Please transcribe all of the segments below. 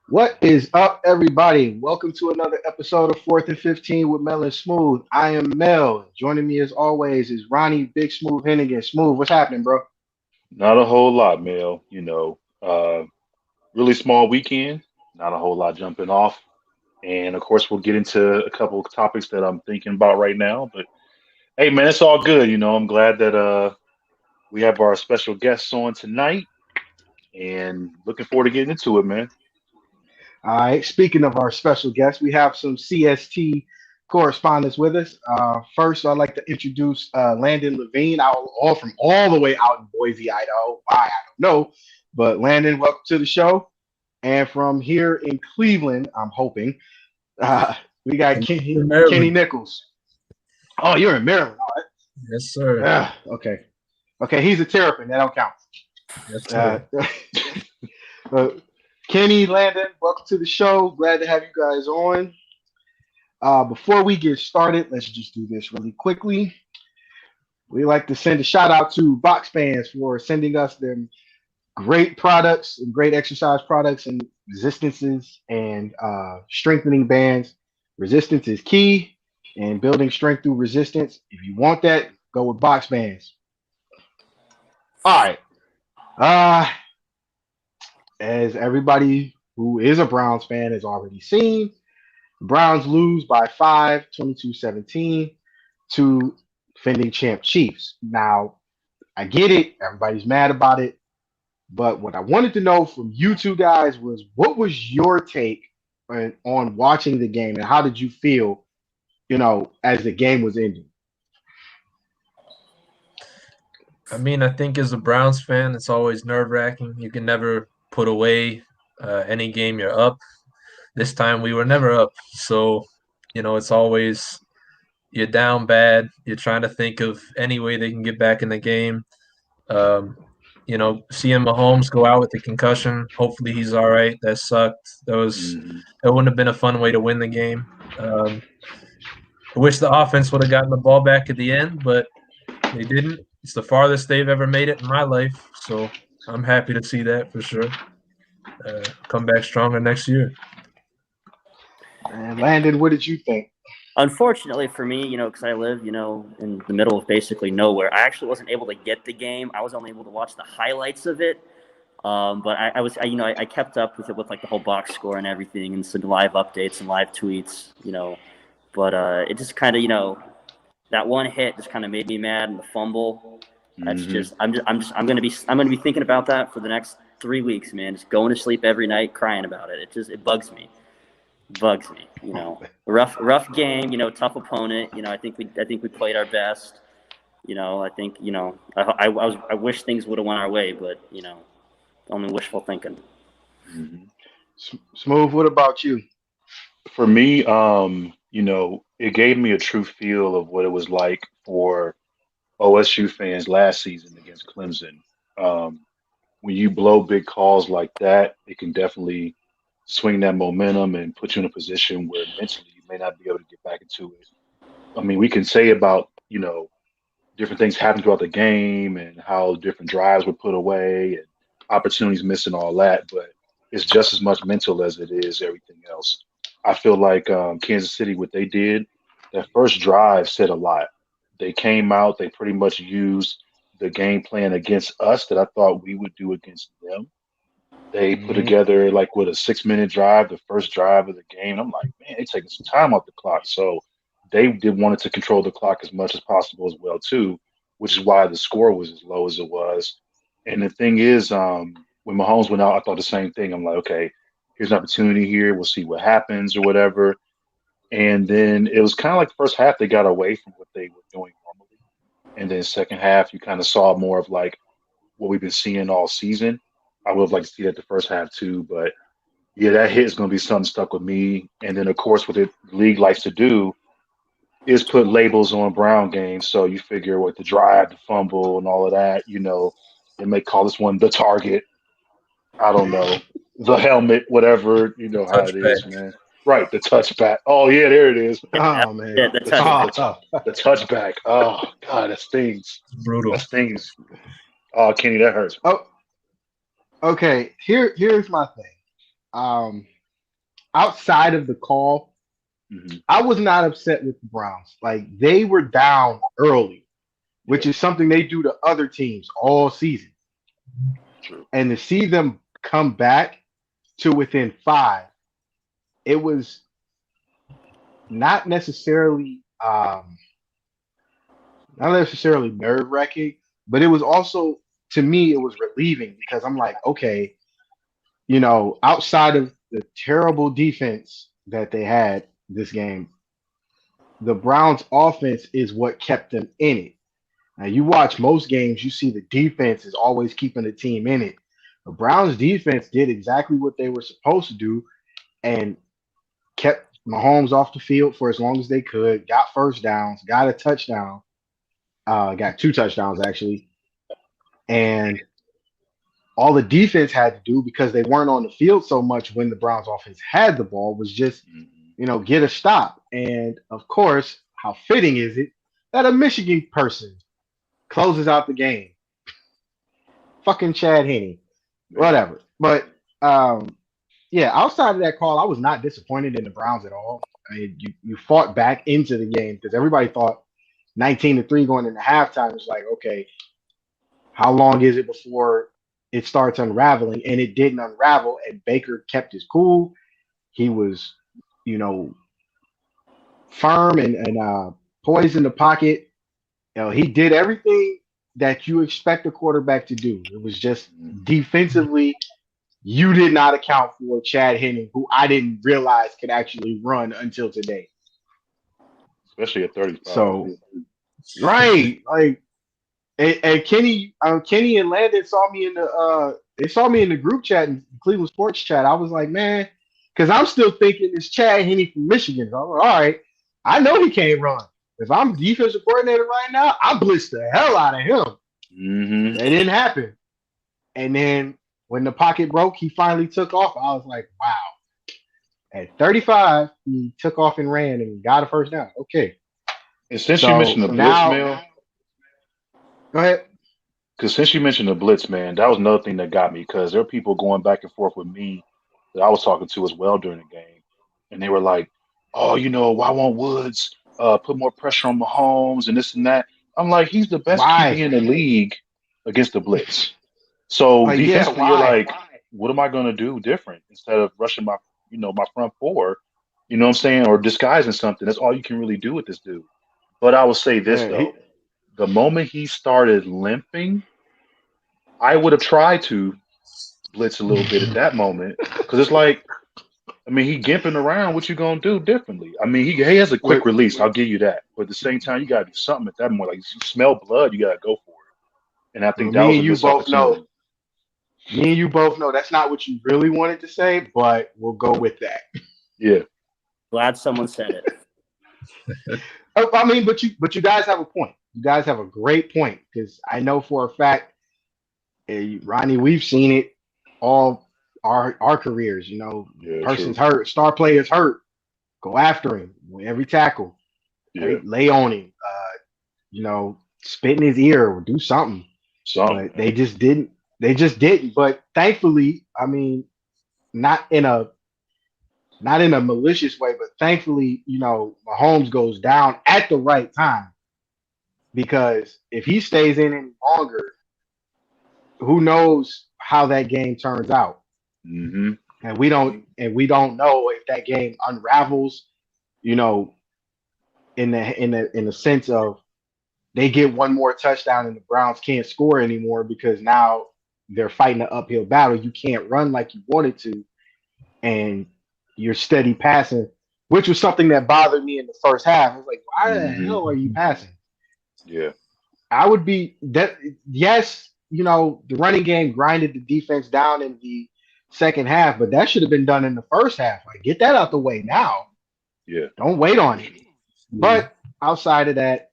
What is up, everybody? Welcome to another episode of 4th and 15 with Mel and Smooth. I am Mel. Joining me as always is Ronnie Big Smooth Hennigan. Smooth, what's happening, bro? Not a whole lot, Mel. Really small weekend. Not a whole lot jumping off. And of course, we'll get into a couple of topics that I'm thinking about right now. But hey, man, it's all good. I'm glad that we have our special guests on tonight, and looking forward to getting into it, man. All right, speaking of our special guest, we have some CST correspondents with us. First, I'd like to introduce Landon Levine, all from all the way out in Boise, Idaho. Why, I don't know. But Landon, welcome to the show. And from here in Cleveland, I'm hoping, uh, we got In Kenny Maryland. Nichols. Oh, you're in Maryland. Yes, sir. Okay. Okay, he's a Terrapin. That don't count. Yes, Uh, sir. uh, Kenny, Landon, welcome to the show. Glad to have you guys on. Before we get started, let's just do this really quickly. We like to send a shout out to box fans for sending us them great products and great exercise products and resistances and strengthening bands. Resistance is key and building strength through resistance. If you want that, go with box bands. All right. Uh, as everybody who is a Browns fan has already seen, the Browns lose by 5, 22-17 to defending champ Chiefs. Now, I get it. Everybody's mad about it. But what I wanted to know from you two guys was what was your take on watching the game and how did you feel, as the game was ending? I think as a Browns fan, it's always nerve-wracking. You can never put away any game you're up. This time we were never up. So, it's always you're down bad. You're trying to think of any way they can get back in the game. Um, seeing Mahomes go out with a concussion, hopefully he's all right. That sucked. Hmm. That wouldn't have been a fun way to win the game. Um, I wish the offense would have gotten the ball back at the end, but they didn't. It's the farthest they've ever made it in my life, so I'm happy to see that for sure. Come back stronger next year. And Landon, what did you think? Unfortunately for me, because I live, in the middle of basically nowhere, I actually wasn't able to get the game. I was only able to watch the highlights of it. But I was, I kept up with it with like the whole box score and everything, and some live updates and live tweets, But it just kind of, that one hit just kind of made me mad, and the fumble. That's Hmm. just, I'm gonna be thinking about that for the next 3 weeks, man. Just going to sleep every night crying about it. It bugs me, Rough game, tough opponent. I think we played our best. I think, I wish things would have went our way, but only wishful thinking. Hmm. Smooth, what about you? For me, it gave me a true feel of what it was like for OSU fans last season against Clemson. Um, when you blow big calls like that, it can definitely swing that momentum and put you in a position where mentally you may not be able to get back into it. I mean, we can say about, different things happen throughout the game and how different drives were put away and opportunities missed and all that, but it's just as much mental as it is everything else. I feel like Kansas City, what they did, that first drive said a lot. They came out, they pretty much used the game plan against us that I thought we would do against them. They put Hmm. together like with a 6 minute drive, the first drive of the game. I'm like, man, they're taking some time off the clock. So they did wanted to control the clock as much as possible as well too, which is why the score was as low as it was. And the thing is, when Mahomes went out, I thought the same thing. I'm like, okay, here's an opportunity here. We'll see what happens or whatever. And then it was kind of like the first half they got away from what they were doing normally, and then second half you kind of saw more of like what we've been seeing all season. I would have liked to see that the first half too, but yeah, that hit is going to be something stuck with me. And then, of course, what the league likes to do is put labels on Brown games. So you figure with the drive, the fumble, and all of that, they may call this one the target. I don't know, the helmet, whatever. You know how it is, Touchback. man. Right, the touchback. Oh yeah, there it is. Yeah, Oh man. the The t- the, touchback. t- Oh, the touchback. Oh God, that stings. It's That brutal. stings. Oh, Kenny, that hurts. oh, okay. Here's my thing. outside of the call, I was not upset with the Browns. Like they were down early, which Yeah, is something they do to other teams all season. true. And to see them come back to within five, it was not necessarily not necessarily nerve wracking, but it was also to me it was relieving because I'm like, okay, outside of the terrible defense that they had this game, the Browns offense is what kept them in it. Now you watch most games, you see the defense is always keeping the team in it. The Browns defense did exactly what they were supposed to do and kept Mahomes off the field for as long as they could, got first downs, got a touchdown, got two touchdowns actually, and all the defense had to do because they weren't on the field so much when the Browns offense had the ball was just, Mhm. get a stop. And of course, how fitting is it that a Michigan person closes out the game? Fucking Chad Henne. Man, Whatever. But um, yeah, outside of that call, I was not disappointed in the Browns at all. I mean, you fought back into the game because everybody thought 19-3 going into halftime was like, okay, how long is it before it starts unraveling? And it didn't unravel, and Baker kept his cool. He was, you know, firm and poised in the pocket. He did everything that you expect a quarterback to do. It was just mhm. defensively, you did not account for Chad Henne, who I didn't realize could actually run until today. Especially at 35. So, right, like, and Kenny and Landon saw me in the group chat in Cleveland sports chat. I was like, man, because I'm still thinking it's Chad Henne from Michigan. So I'm like, all right, I know he can't run. If I'm defensive coordinator right now, I blitz the hell out of him. Hmm. That didn't happen. And then when the pocket broke, he finally took off. I was like, wow. At 35, he took off and ran and got a first down. Okay. And since you So mentioned the blitz, now, Mel, go ahead. because since you mentioned the blitz, man, that was another thing that got me because there are people going back and forth with me that I was talking to as well during the game, and they were like, "Oh, why won't Woods put more pressure on Mahomes and this and that?" I'm like, he's the best QB Why? in the league against the blitz. So Like, yeah, defensively, you're why? like, what am I going to do different instead of rushing my front four? You know what I'm saying, or disguising something? That's all you can really do with this dude. But I will say this Yeah, though: the moment he started limping, I would have tried to blitz a little bit at that moment because it's like, I mean, he gimping around. What you gonna do differently? I mean, he has a quick what, release. I'll give you that. But at the same time, you gotta do something at that point. Like you smell blood, you gotta go for it. And I well, think that was a missed opportunity. me and you both know that's not what you really wanted to say, but we'll go with that. Yeah, Glad someone said it. I mean, but you guys have a point. You guys have a great point because I know for a fact, Ronnie, we've seen it all our careers. yeah, Person's true. hurt, star player's hurt, go after him every tackle, Yeah, right? Lay on him, spit in his ear or do something. something, But they man. just didn't. They just didn't. But thankfully, I mean, not in a not in a malicious way, but thankfully, Mahomes goes down at the right time because if he stays in any longer, who knows how that game turns out? Hmm. And we don't know if that game unravels, you know, in the sense of they get one more touchdown and the Browns can't score anymore because now they're fighting an uphill battle. You can't run like you wanted to, and you're steady passing, which was something that bothered me in the first half. I was like, why the Hmm. hell are you passing? Yeah, I would be that yes, the running game grinded the defense down in the second half, but that should have been done in the first half. Like get that out the way now. yeah. Don't wait on it. But outside of that,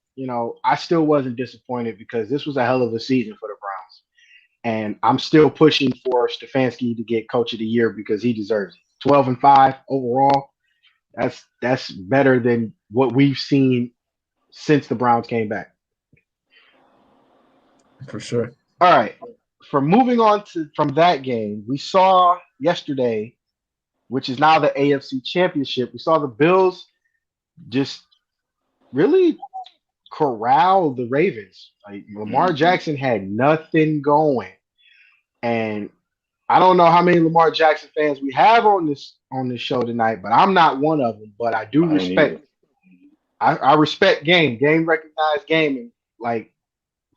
I still wasn't disappointed because this was a hell of a season for the Browns. And I'm still pushing for Stefanski to get coach of the year because he deserves it. 12-5 overall. That's better than what we've seen since the Browns came back. For sure. All right. From moving on from that game, we saw yesterday which is now the AFC Championship. We saw the Bills just really corral the Ravens. Like Lamar Mhm. Jackson had nothing going, and I don't know how many Lamar Jackson fans we have on this show tonight, but I'm not one of them. But I do I ain't either. respect. I respect game recognized game, and like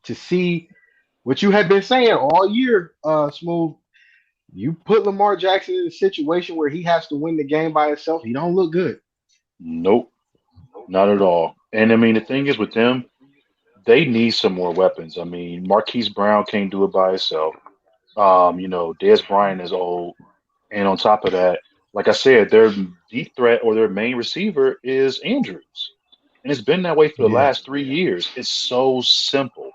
to see what you had been saying all year, Smooth. You put Lamar Jackson in a situation where he has to win the game by himself. He don't look good. Nope, not at all. And I mean, the thing is with them, they need some more weapons. I mean, Marquise Brown can't do it by himself. Dez Bryant is old. And on top of that, like I said, their deep threat or their main receiver is Andrews. And it's been that way for the Yeah, last 3 years. It's so simple.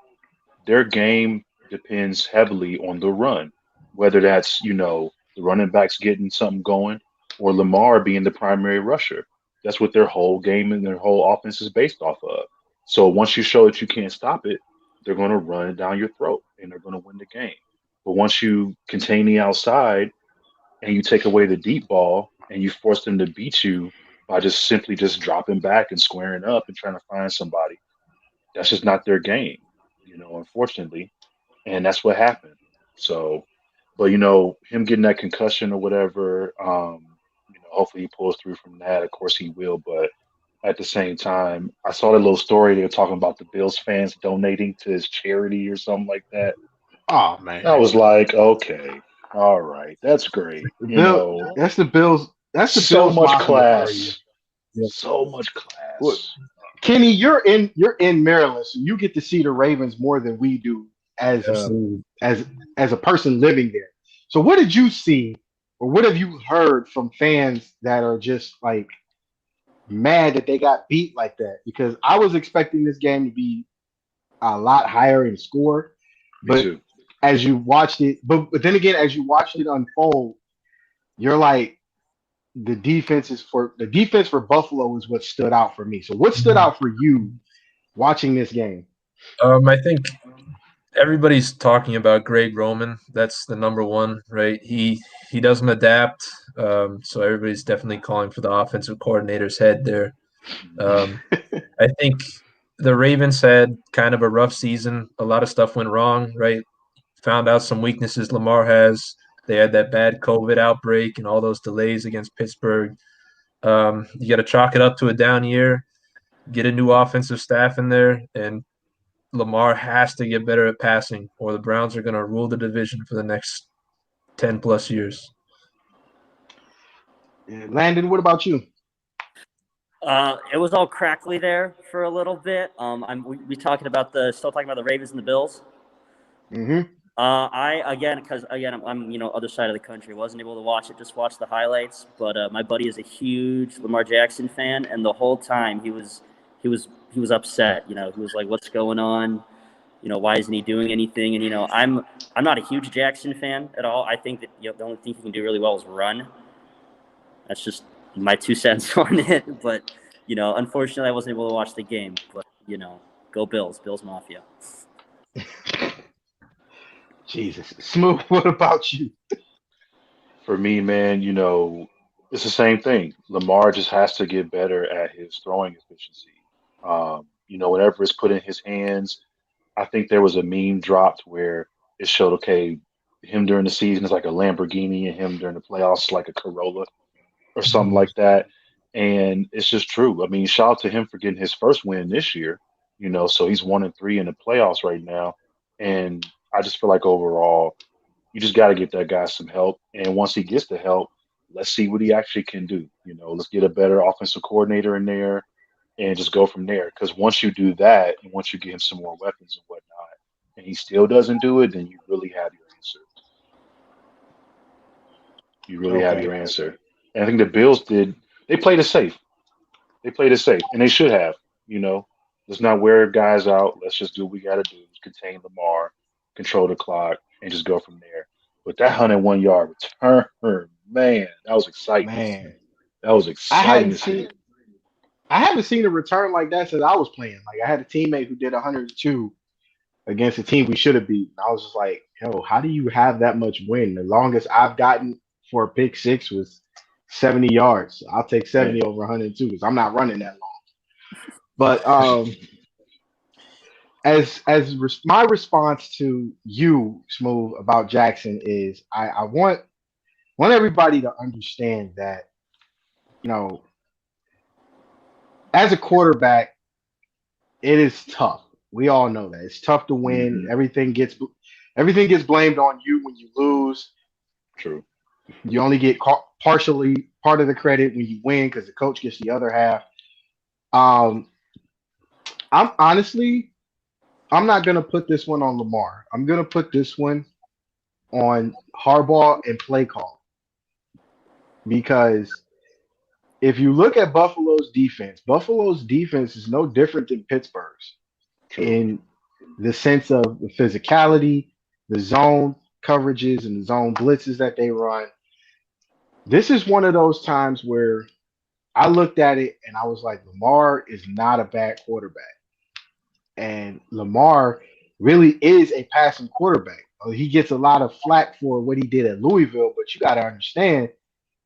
Their game depends heavily on the run, whether that's, the running backs getting something going or Lamar being the primary rusher. That's what their whole game and their whole offense is based off of. So once you show that you can't stop it, they're going to run it down your throat and they're going to win the game. But once you contain the outside and you take away the deep ball and you force them to beat you by just simply just dropping back and squaring up and trying to find somebody, that's just not their game, unfortunately. And that's what happened. So, but him getting that concussion or whatever, hopefully he pulls through from that. Of course he will, but at the same time, I saw that little story they were talking about the Bills fans donating to his charity or something like that. oh I man, was like, okay, all right, that's great. the Bill. That's the Bills. That's the So Bills much mafia for you. class. Yeah, So much What, class. Kenny, you're in Maryland, so you get to see the Ravens more than we do as a absolutely. as as a person living there. So what did you see, or what have you heard from fans that are just like mad that they got beat like that? Because I was expecting this game to be a lot higher in score, Me but too. as you watched it, but then again, as you watched it unfold, you're like the defense for Buffalo is what stood out for me. So what stood Mhm. out for you watching this game? I think everybody's talking about Greg Roman. That's the number one, right? He doesn't adapt, so everybody's definitely calling for the offensive coordinator's head there. Um, I think the Ravens had kind of a rough season. A lot of stuff went wrong, right? Found out some weaknesses Lamar has. They had that bad COVID outbreak and all those delays against Pittsburgh. You got to chalk it up to a down year, get a new offensive staff in there, and Lamar has to get better at passing, or the Browns are going to rule the division for the next 10 plus years. Yeah, Landon, what about you? It was all crackly there for a little bit. We talking about still talking about the Ravens and the Bills. Hmm. I again because again I'm other side of the country, wasn't able to watch it, just watch the highlights. But my buddy is a huge Lamar Jackson fan, and the whole time he was upset. He was like, "What's going on? Why isn't he doing anything?" And I'm not a huge Jackson fan at all. I think that the only thing he can do really well is run. That's just my 2 cents on it. But unfortunately, I wasn't able to watch the game. But go Bills, Bills Mafia. Jesus, Smooth. What about you? For me, man, it's the same thing. Lamar just has to get better at his throwing efficiency. Whenever it's put in his hands, I think there was a meme dropped where it showed, okay, him during the season is like a Lamborghini and him during the playoffs is like a Corolla or something like that. And it's just true. I mean, shout out to him for getting his first win this year, so he's 1-3 in the playoffs right now. And I just feel like overall, you just got to get that guy some help. And once he gets the help, let's see what he actually can do. Let's get a better offensive coordinator in there and just go from there. Because once you do that, and once you give him some more weapons and whatnot, and he still doesn't do it, then you really have your answer. You really have Okay. your answer. And I think the Bills did. They played it safe. They played it safe, and they should have. You know, let's not wear guys out. Let's just do what we got to do: contain Lamar, control the clock, and just go from there. But that 101-yard return, man, that was exciting. Man, That was I exciting hadn't to see. seen I haven't seen a return like that since I was playing. Like I had a teammate who did 102 against a team we should have beaten. I was just like, yo, how do you have that much win? The longest I've gotten for a pick six was 70 yards. I'll take 70 over 102 because I'm not running that long. But my response to you, Smooth, about Jackson is I want everybody to understand that, you know, as a quarterback, it is tough. We all know that. It's tough to win. Mhm. Everything gets blamed on you when you lose. True. You only get partially part of the credit when you win because the coach gets the other half. Um, I'm honestly, I'm not gonna put this one on Lamar. I'm gonna put this one on Harbaugh and play call because if you look at Buffalo's defense is no different than Pittsburgh's True. in the sense of the physicality, the zone coverages, and the zone blitzes that they run. This is one of those times where I looked at it and I was like, Lamar is not a bad quarterback. And Lamar really is a passing quarterback. He gets a lot of flack for what he did at Louisville, but you got to understand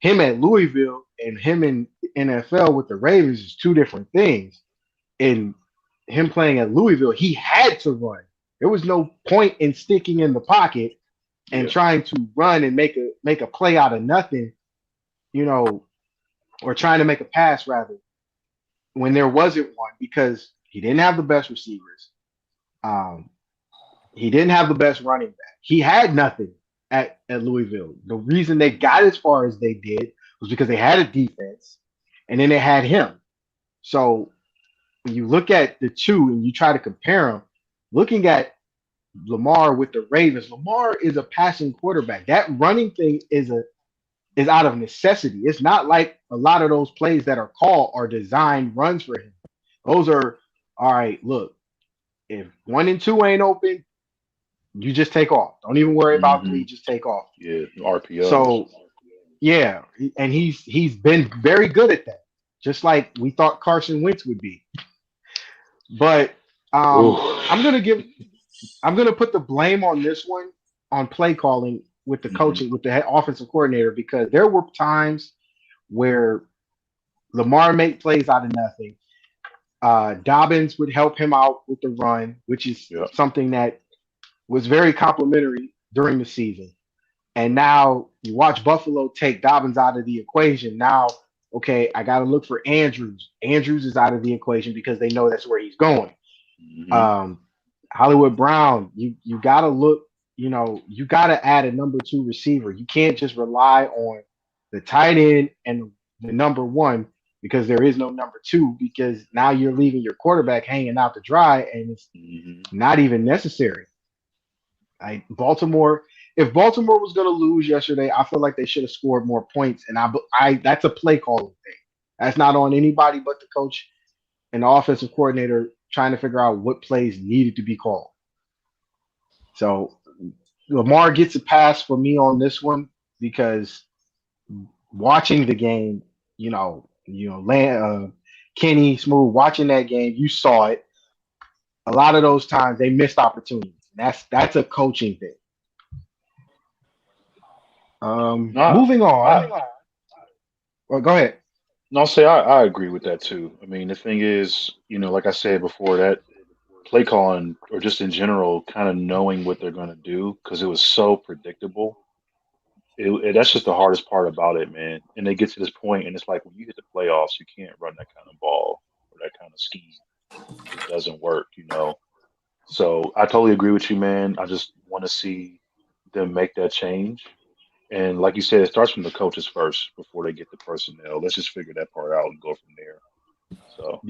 him at Louisville and him in NFL with the Ravens is two different things. In him playing at Louisville, he had to run. There was no point in sticking in the pocket and Yeah. trying to run and make a play out of nothing, you know, or trying to make a pass rather when there wasn't one because he didn't have the best receivers. Um, he didn't have the best running back. He had nothing at Louisville. The reason they got as far as they did was because they had a defense and then they had him. So when you look at the two and you try to compare them, looking at Lamar with the Ravens, Lamar is a passing quarterback. That running thing is out of necessity. It's not like a lot of those plays that are called are designed runs for him. Those are all right. Look, if 1 and 2 ain't open, you just take off. Don't even worry about Hmm. three. Just take off. Yeah. RPOs. So yeah, and he's been very good at that, just like we thought Carson Wentz would be. But Ooh. I'm gonna give I'm gonna put the blame on this one on play calling with the Hmm. coaching with the offensive coordinator because there were times where Lamar made plays out of nothing. Dobbins would help him out with the run, which is Yeah. something that was very complimentary during the season. And now you watch Buffalo take Dobbins out of the equation. Now, okay, I got to look for Andrews. Andrews is out of the equation because they know that's where he's going. Hmm. Um, Hollywood Brown, you got to look. You got to add a number two receiver. You can't just rely on the tight end and the number one because there is no number two because now you're leaving your quarterback hanging out to dry and it's Hmm. not even necessary. Baltimore, if Baltimore was going to lose yesterday, I feel like they should have scored more points. And I that's a play calling thing. That's not on anybody but the coach and the offensive coordinator trying to figure out what plays needed to be called. So Lamar gets a pass for me on this one because watching the game, Kenny Smooth watching that game, you saw it. A lot of those times they missed opportunities. That's a coaching thing. No, Moving on. I Well, go ahead. no, say I agree with that too. I mean, the thing is, like I said before, that play calling or just in general, kind of knowing what they're going to do because it was so predictable. That's just the hardest part about it, man. And they get to this point, and it's like when you hit the playoffs, you can't run that kind of ball or that kind of scheme. It just doesn't work. So I totally agree with you, man. I just want to see them make that change. And like you said, it starts from the coaches first before they get the personnel. Let's just figure that part out and go from there. So,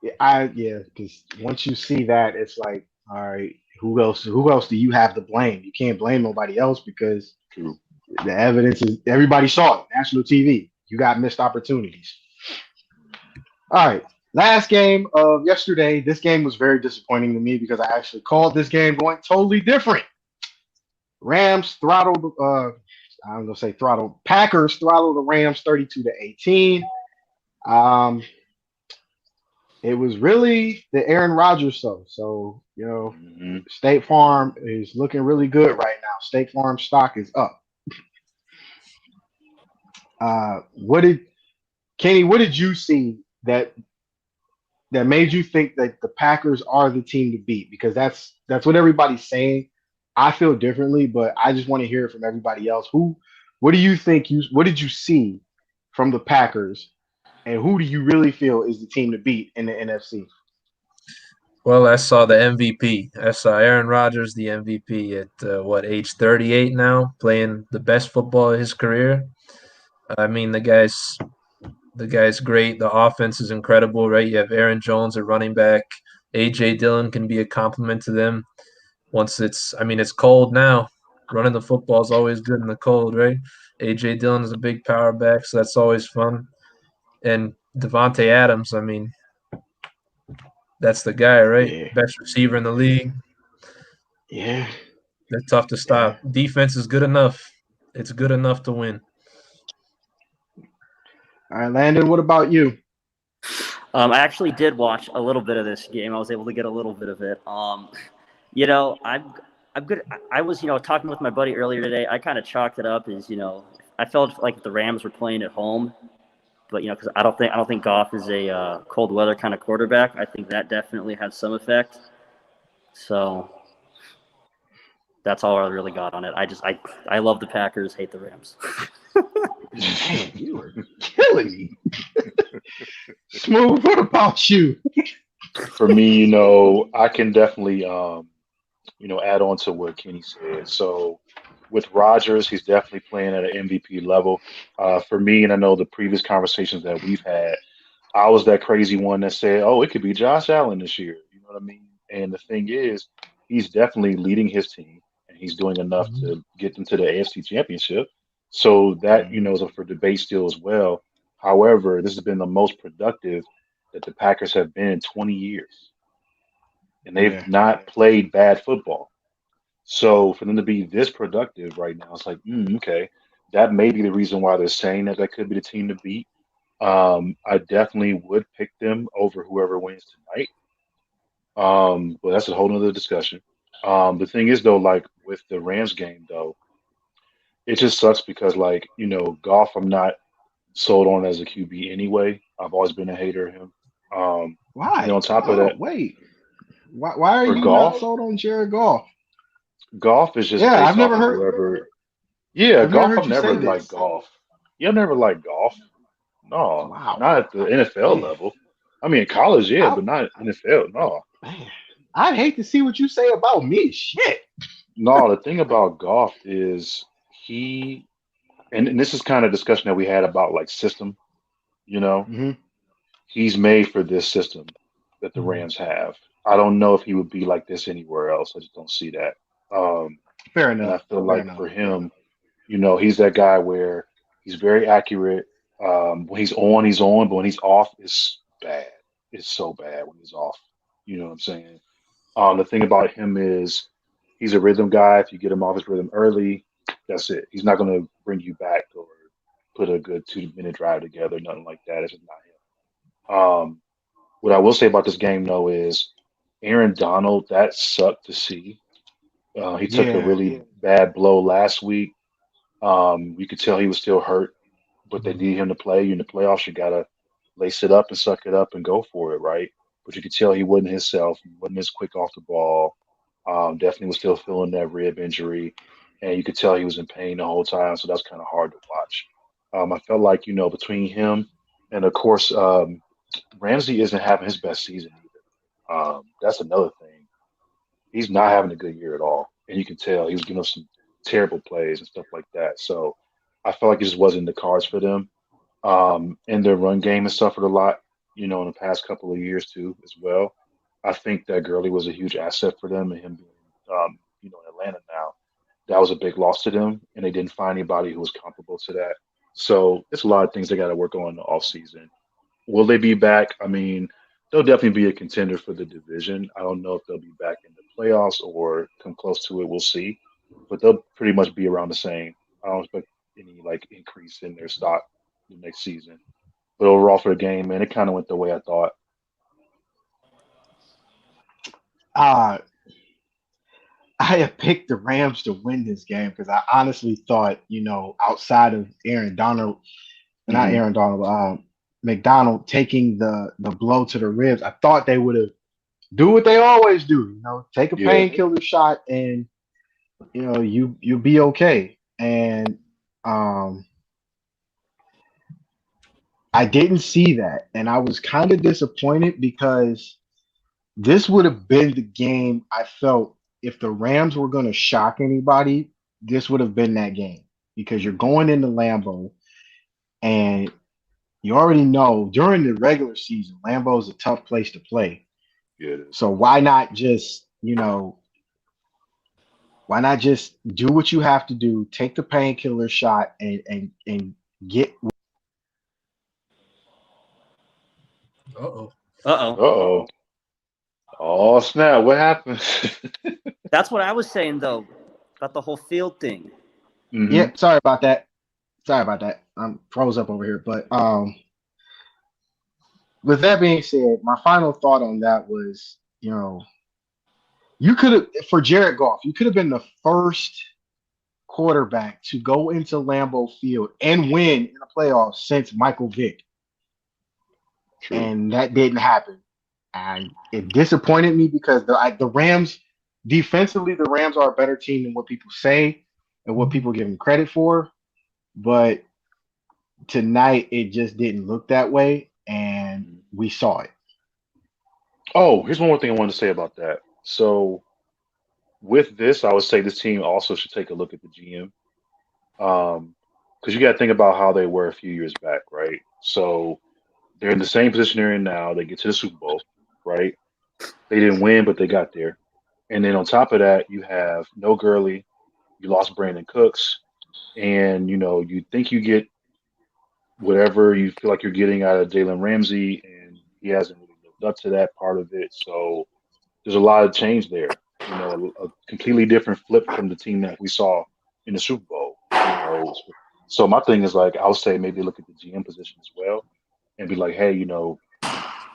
Yeah, yeah, because once you see that, it's like, all right, who else? Who else do you have to blame? You can't blame nobody else because true. the evidence is everybody saw it. National TV. You got missed opportunities. All right. Last game of yesterday. This game was very disappointing to me because I actually called this game going totally different. Rams throttled. I'm gonna say throttled. Packers throttled the Rams 32-18. Um, it was really the Aaron Rodgers show. So Hmm. State Farm is looking really good right now. State Farm stock is up. What did Kenny? What did you see that made you think that the Packers are the team to beat? Because that's what everybody's saying. I feel differently, but I just want to hear it from everybody else. What do you think what did you see from the Packers, and who do you really feel is the team to beat in the NFC? Well, I saw the MVP. I saw Aaron Rodgers, the MVP, at age 38 now, playing the best football of his career. I mean, the guy's great. The offense is incredible, right? You have Aaron Jones at running back. AJ Dillon can be a compliment to them. It's cold now. Running the football is always good in the cold, right? AJ Dillon is a big power back, so that's always fun. And Devontae Adams, that's the guy, right? Yeah, Best receiver in the league. yeah, They're tough to yeah. stop. Defense is good enough. It's good enough to win. All right, Landon. What about you? I actually did watch a little bit of this game. I was able to get a little bit of it. I'm good. I was, talking with my buddy earlier today. I kind of chalked it up as, I felt like the Rams were playing at home, but because I don't think Goff is a cold weather kind of quarterback. I think that definitely had some effect. So that's all I really got on it. I love the Packers, hate the Rams. Man, you were killing me. Smooth. What about you? For me, I can definitely add on to what Kenny said. So with Rodgers, he's definitely playing at an MVP level. For me, and I know the previous conversations that we've had, I was that crazy one that said, "Oh, it could be Josh Allen this year." You know what I mean? And the thing is, he's definitely leading his team, and he's doing enough Mhm, to get them to the AFC Championship. So that mhm. is up for debate still as well. However, this has been the most productive that the Packers have been in 20 years, and they've Yeah, not played bad football. So for them to be this productive right now, it's like, okay, that may be the reason why they're saying that that could be the team to beat. I definitely would pick them over whoever wins tonight. But that's a whole nother discussion. The thing is though, like with the Rams game though, it just sucks because golf, I'm not sold on as a QB anyway. I've always been a hater of him. On why? top of Oh, that, wait. Why are for you not golf, sold on Jared Goff? golf is just Yeah, based off of whoever. Yeah, I've never golf. heard I've you never say liked this. golf. Yeah, I've never liked golf. No, Wow, not at the NFL man. level. I mean, college, yeah, I but not NFL. No, man, I'd hate to see what you say about me. Shit. no. The thing about golf is he, and this is kind of discussion that we had about like system. You know, Hmm. he's made for this system that the Rams have. I don't know if he would be like this anywhere else. I just don't see that. Um, Fair and I enough. feel Fair like enough. for him, he's that guy where he's very accurate. When he's on, but when he's off, it's bad. It's so bad when he's off. You know what I'm saying? The thing about him is he's a rhythm guy. If you get him off his rhythm early, that's it. He's not going to bring you back or put a good 2 minute drive together, nothing like that. It's just not him. What I will say about this game, though, is Aaron Donald, that sucked to see. He took a Yeah. really bad blow last week. You could tell he was still hurt, but they Mhm. need him to play. In the playoffs, you gotta lace it up and suck it up and go for it, right? But you could tell he wasn't himself. He wasn't as quick off the ball. Definitely was still feeling that rib injury, and you could tell he was in pain the whole time. So that's kind of hard to watch. I felt like between him and of course Ramsey isn't having his best season either. That's another thing. He's not having a good year at all, and you can tell he was giving up some terrible plays and stuff like that. So I felt like it just wasn't in the cards for them. And their run game has suffered a lot, in the past couple of years too, as well. I think that Gurley was a huge asset for them, and him being, in Atlanta now, that was a big loss to them, and they didn't find anybody who was comparable to that. So it's a lot of things they got to work on in the offseason. Will they be back? I mean, they'll definitely be a contender for the division. I don't know if they'll be back in the playoffs or come close to it. We'll see, but they'll pretty much be around the same. I don't expect any like increase in their stock the next season. But overall for the game, man, it kind of went the way I thought. Uh I have picked the Rams to win this game because I honestly thought, outside of Aaron Donald, not Hmm. Aaron Donald, McDonald taking the blow to the ribs, I thought they would have do what they always do, take a Yeah. painkiller shot and you'll be okay. And um, I didn't see that, and I was kind of disappointed because this would have been the game I felt if the Rams were going to shock anybody, this would have been that game because you're going into Lambeau and you already know during the regular season, Lambeau is a tough place to play. Yeah. It is. So why not just do what you have to do, take the painkiller shot and get Uh-oh. Uh-oh. Uh-oh. Oh, snap. What happened? That's what I was saying, though, about the whole field thing. Hmm. yeah, sorry about that. Sorry about that. I'm froze up over here. But with that being said, my final thought on that was, you could have for Jared Goff, you could have been the first quarterback to go into Lambeau Field and win in the playoffs since Michael Vick, True. and that didn't happen. And it disappointed me because the Rams defensively, the Rams are a better team than what people say and what people give them credit for. But tonight, it just didn't look that way, and Mhm. we saw it. Oh, here's one more thing I wanted to say about that. So with this, I would say this team also should take a look at the GM. Because you got to think about how they were a few years back, right? So they're in the same position they're in now. They get to the Super Bowl, right? They didn't win, but they got there. And then on top of that, you have no Gurley. You lost Brandon Cooks, and you think you get whatever you feel like you're getting out of Jalen Ramsey, and he hasn't really lived up to that part of it. So there's a lot of change there. A completely different flip from the team that we saw in the Super Bowl. So my thing is like I would say maybe look at the GM position as well and be like, hey,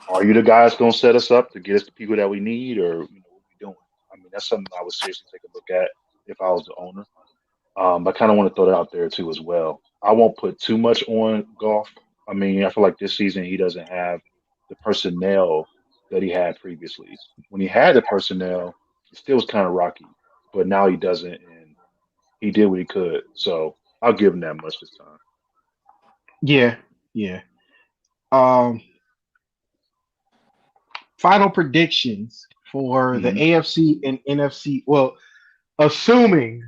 are you the guys going to set us up to get us the people that we need, or what we doing? I mean, that's something I would seriously take a look at if I was the owner. I kind of want to throw that out there too as well. I won't put too much on golf. I mean, I feel like this season he doesn't have the personnel that he had previously. When he had the personnel, it still was kind of rocky, but now he doesn't, and he did what he could. So I'll give him that much this time. Yeah, yeah. Um, Final predictions for the Hmm. AFC and NFC. Well, assuming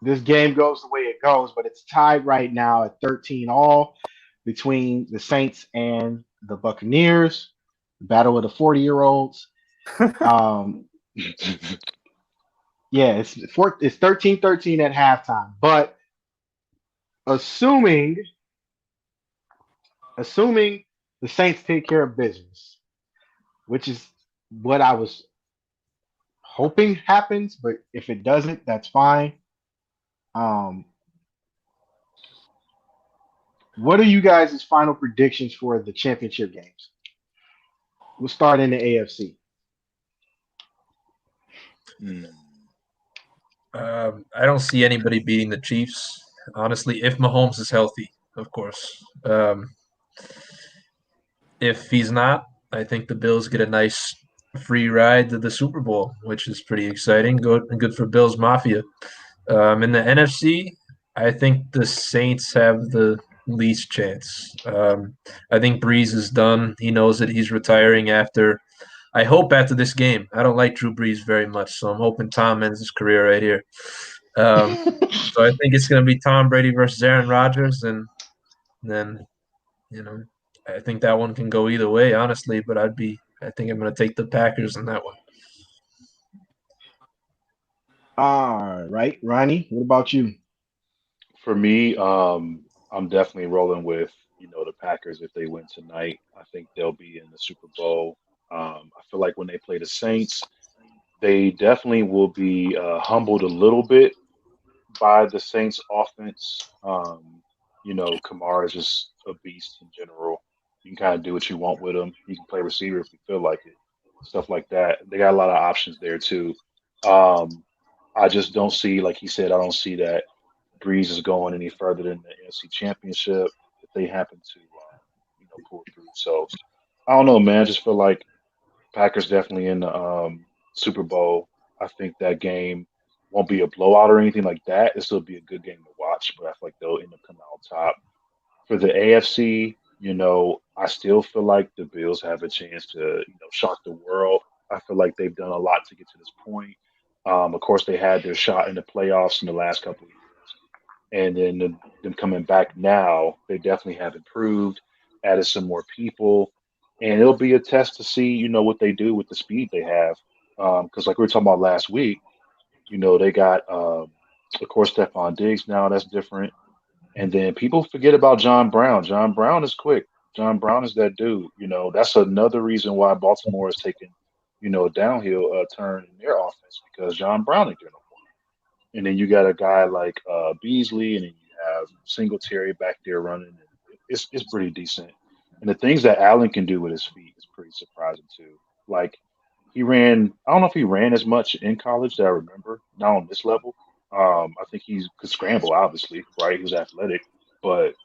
this game goes the way it goes, but it's tied right now at 13 all between the Saints and the Buccaneers, the battle of the 40-year-olds. Um, yeah, it's 13-13 at halftime. But assuming assuming the Saints take care of business, which is what I was hoping happens, but if it doesn't, that's fine. Um, what are you guys' final predictions for the championship games? We'll start in the AFC. Mm. I don't see anybody beating the Chiefs, honestly, if Mahomes is healthy, of course. If he's not, I think the Bills get a nice free ride to the Super Bowl, which is pretty exciting. Good for Bills Mafia. In the NFC, I think the Saints have the least chance. I think Breeze is done. He knows that he's retiring after. I hope after this game. I don't like Drew Brees very much, so I'm hoping Tom ends his career right here. Um, so I think it's going to be Tom Brady versus Aaron Rodgers, and then you know I think that one can go either way, honestly. But I think I'm going to take the Packers in that one. All right, Ronnie, what about you? For me, I'm definitely rolling with the Packers if they win tonight. I think they'll be in the Super Bowl. I feel like when they play the Saints, they definitely will be humbled a little bit by the Saints offense. Kamara is just a beast in general. You can kind of do what you want with him. You can play receiver if you feel like it, stuff like that. They got a lot of options there too. I just don't see, like he said, I don't see that Breeze is going any further than the NFC Championship if they happen to, pull through. So I don't know, man. I just feel like Packers definitely in the Super Bowl. I think that game won't be a blowout or anything like that. It'll still be a good game to watch, but I feel like they'll end up coming out on top. For the AFC, I still feel like the Bills have a chance to, shock the world. I feel like they've done a lot to get to this point. Of course, they had their shot in the playoffs in the last couple of years, and then them coming back now, they definitely have improved, added some more people, and it'll be a test to see, what they do with the speed they have. Because like we were talking about last week, they got, of course, Stephon Diggs now. That's different. And then people forget about John Brown. John Brown is quick. John Brown is that dude. That's another reason why Baltimore is taking, a downhill turn in their offense because John Brown ain't there no more. And then you got a guy like Beasley, and then you have Singletary back there running. And it's pretty decent. And the things that Allen can do with his feet is pretty surprising too. Like he ran, I don't know if he ran as much in college that I remember, not on this level. I think he could scramble, obviously, right? He was athletic, but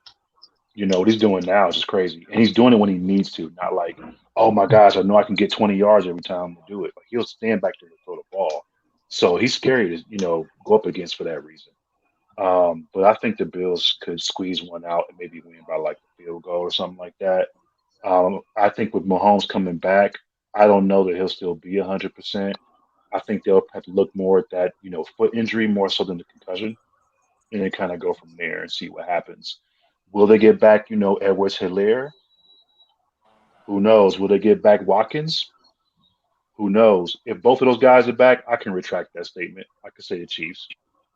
what he's doing now is just crazy, and he's doing it when he needs to, not like, oh my gosh, I know I can get 20 yards every time to do it. Like he'll stand back there to throw the ball, so he's scary to go up against for that reason. But I think the Bills could squeeze one out and maybe win by like a field goal or something like that. I think with Mahomes coming back, I don't know that he'll still be 100%. I think they'll have to look more at that, foot injury more so than the concussion, and then kind of go from there and see what happens. Will they get back, Edwards Hilaire? Who knows? Will they get back Watkins? Who knows? If both of those guys are back, I can retract that statement. I could say the Chiefs,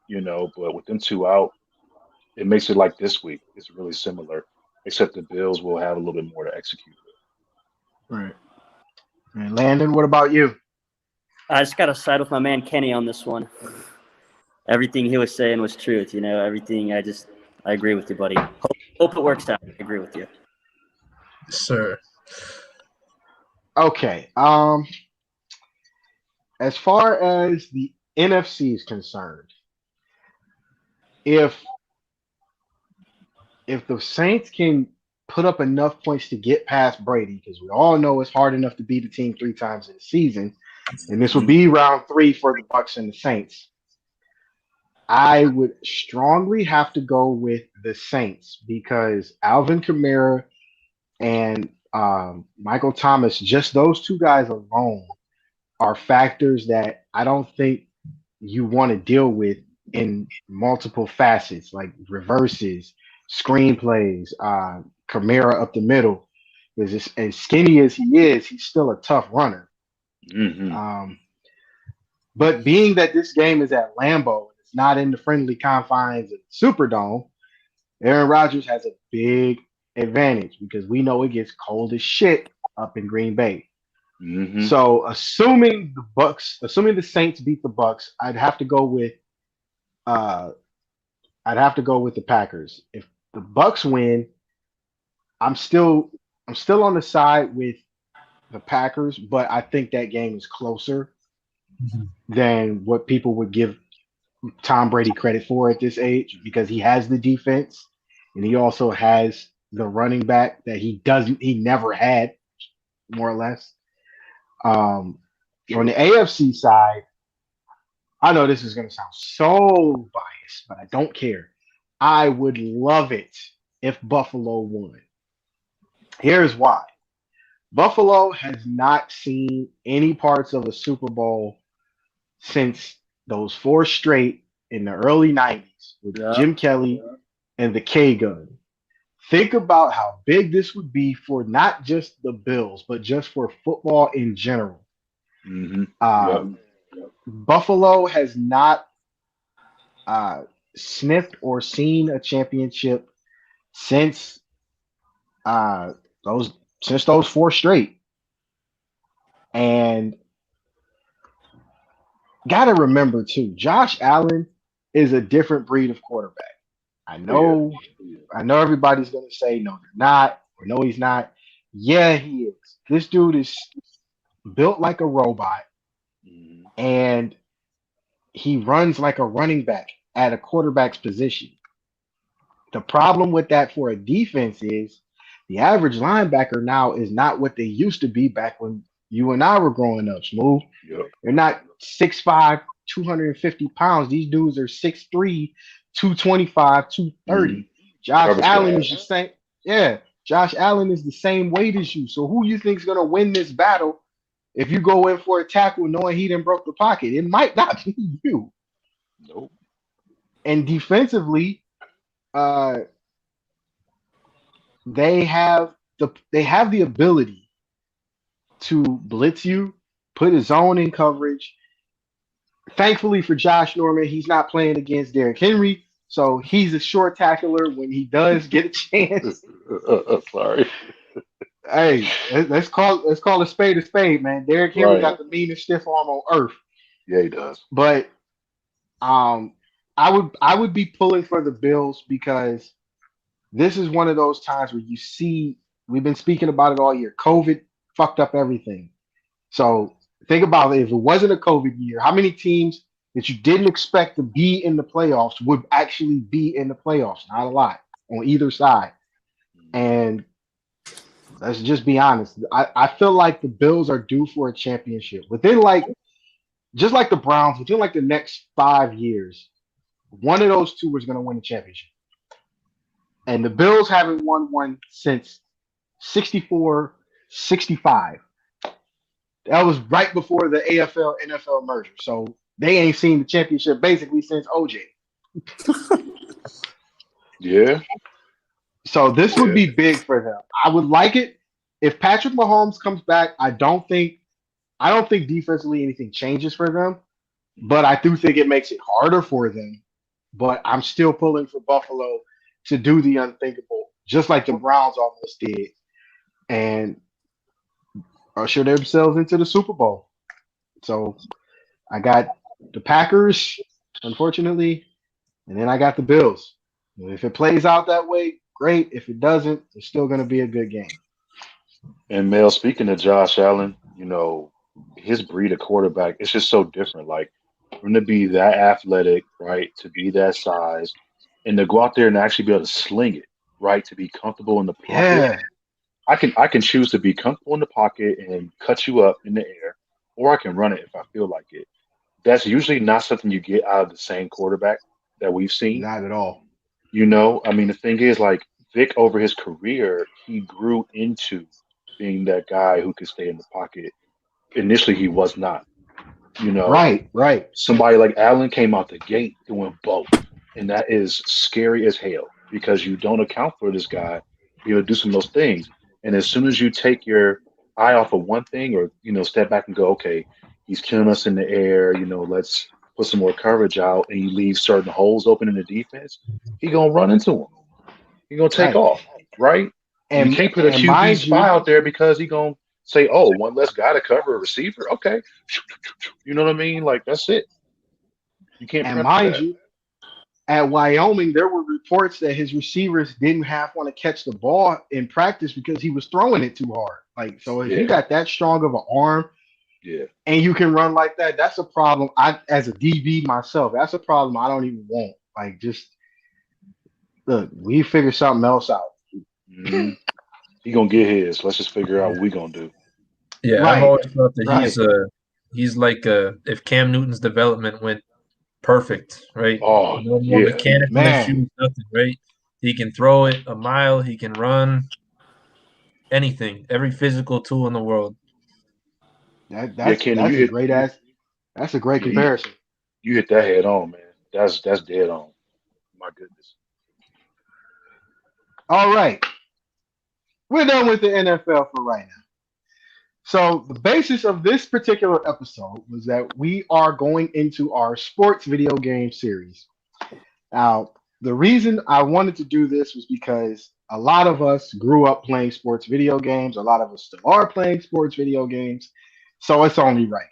but with them two out, it makes it like this week. It's really similar, except the Bills will have a little bit more to execute Right. And Landon, what about you? I just got to side with my man Kenny on this one. Everything he was saying was truth. Everything. I agree with you, buddy. Hope it works out. I agree with you. Sir. Okay. As far as the NFC is concerned, if the Saints can put up enough points to get past Brady, because we all know it's hard enough to beat a team 3 times in a season, and this would be round 3 for the Bucks and the Saints. I would strongly have to go with the Saints because Alvin Kamara and Michael Thomas, just those 2 guys alone, are factors that I don't think you want to deal with in multiple facets, like reverses, screenplays, Kamara up the middle. Because as skinny as he is, he's still a tough runner. Mm-hmm. But being that this game is at Lambeau, it's not in the friendly confines of the Superdome, Aaron Rodgers has a big advantage because we know it gets cold as shit up in Green Bay. Mm-hmm. So assuming the Saints beat the Bucks, I'd have to go with the Packers. If the Bucks win, I'm still on the side with the Packers, but I think that game is closer than what people would give Tom Brady credit for at this age because he has the defense and he also has the running back that he never had, more or less. On the AFC side, I know this is going to sound so biased, but I don't care. I would love it if Buffalo won. Here's why. Buffalo has not seen any parts of a Super Bowl since those 4 straight in the early 90s with Jim Kelly and the K-Gun. Think about how big this would be for not just the Bills, but just for football in general. Mm-hmm. Buffalo has not sniffed or seen a championship since those 4 straight. And gotta remember too, Josh Allen is a different breed of quarterback. I know everybody's gonna say no, they're not, or no, he's not. Yeah, he is. This dude is built like a robot, and he runs like a running back at a quarterback's position. The problem with that for a defense is the average linebacker now is not what they used to be back when you and I were growing up. Smooth. Yep. They're not 6'5", 250 pounds. These dudes are 6'3", 225, 230. Josh Garbage Allen time. is the same. Yeah, Josh Allen is the same weight as you. So who you think's gonna win this battle if you go in for a tackle knowing he didn't broke the pocket? It might not be you. Nope. And defensively, uh, they have the ability to blitz you, put his zone in coverage. Thankfully for Josh Norman, he's not playing against Derrick Henry, so he's a short tackler when he does get a chance. Sorry. Hey, let's call a spade, man. Derrick Henry Right. got the meanest stiff arm on earth. Yeah, he does. But um, I would be pulling for the Bills because this is one of those times where you see we've been speaking about it all year. COVID fucked up everything. So think about it. If it wasn't a COVID year, how many teams that you didn't expect to be in the playoffs would actually be in the playoffs? Not a lot on either side. And let's just be honest. I feel like the Bills are due for a championship. Within just like the Browns, within like the next 5 years, one of those two is going to win the championship. And the Bills haven't won one since 64, 65. That was right before the AFL NFL merger. So they ain't seen the championship basically since OJ. Yeah. So this would Yeah. be big for them. I would like it if Patrick Mahomes comes back. I don't think defensively anything changes for them, but I do think it makes it harder for them. But I'm still pulling for Buffalo to do the unthinkable, just like the Browns almost did, and usher themselves into the Super Bowl. So I got the Packers, unfortunately, and then I got the Bills. If it plays out that way, great. If it doesn't, it's still going to be a good game. And Mel, speaking of Josh Allen, his breed of quarterback, it's just so different. Like for him to be that athletic, right? To be that size and to go out there and actually be able to sling it, right? To be comfortable in the pocket. Yeah, I can choose to be comfortable in the pocket and cut you up in the air, or I can run it if I feel like it. That's usually not something you get out of the same quarterback that we've seen. not at all. I mean, the thing is, like Vic, over his career, he grew into being that guy who could stay in the pocket. Initially, he was not. You know, Right, right. somebody like Allen came out the gate doing both, and that is scary as hell because you don't account for this guy be able to do some of those things. And as soon as you take your eye off of one thing, or step back and go, okay, he's killing us in the air. Let's put some more coverage out, and you leave certain holes open in the defense. He gonna run into him. He gonna take Right. off, right? You And can't put a and QB mind spy you, out there because he gonna say, "Oh, one less guy to cover a receiver." Okay, you know what I mean? Like that's it. You can't and prep for mind that. you, at Wyoming, there were reports that his receivers didn't half want to catch the ball in practice because he was throwing it too hard. Like, so if you Yeah, got that strong of an arm yeah, and you can run like that, that's a problem. As a DB myself, that's a problem I don't even want. Like, just look, we figure something else out. hmm He gonna get his. Let's just figure out what we gonna do. Yeah, I've Right, always thought that right. he's like if Cam Newton's development went perfect, right? Oh No more yeah, mechanical Man, issues, nothing, right? He can throw it a mile, he can run anything, every physical tool in the world. that yeah, that's Kenny, that's a great ass. That's a great yeah, you, comparison. you hit that head on, man. That's dead on. My goodness. All right, we're done with the NFL for right now. So the basis of this particular episode was that we are going into our sports video game series. Now, the reason I wanted to do this was because a lot of us grew up playing sports video games. A lot of us still are playing sports video games. So it's only right.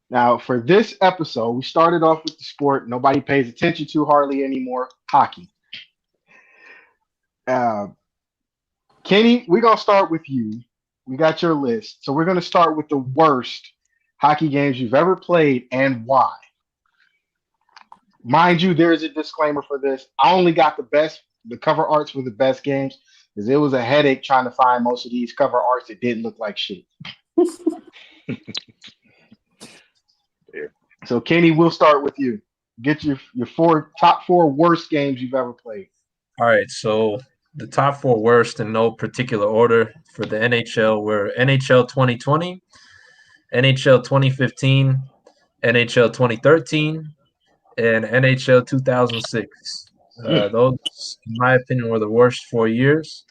Now, for this episode, we started off with the sport nobody pays attention to hardly anymore, hockey. Uh, Kenny, we're going to start with you. We got your list. So we're going to start with the worst hockey games you've ever played and why. mind you, there is a disclaimer for this. I only got the cover arts for the best games because it was a headache trying to find most of these cover arts that didn't look like shit. Yeah. So Kenny, we'll start with you. Get your top four worst games you've ever played. All right, so the top four worst in no particular order for the NHL were NHL 2020, NHL 2015, NHL 2013, and NHL 2006. Mm. Those, in my opinion, were the worst 4 years.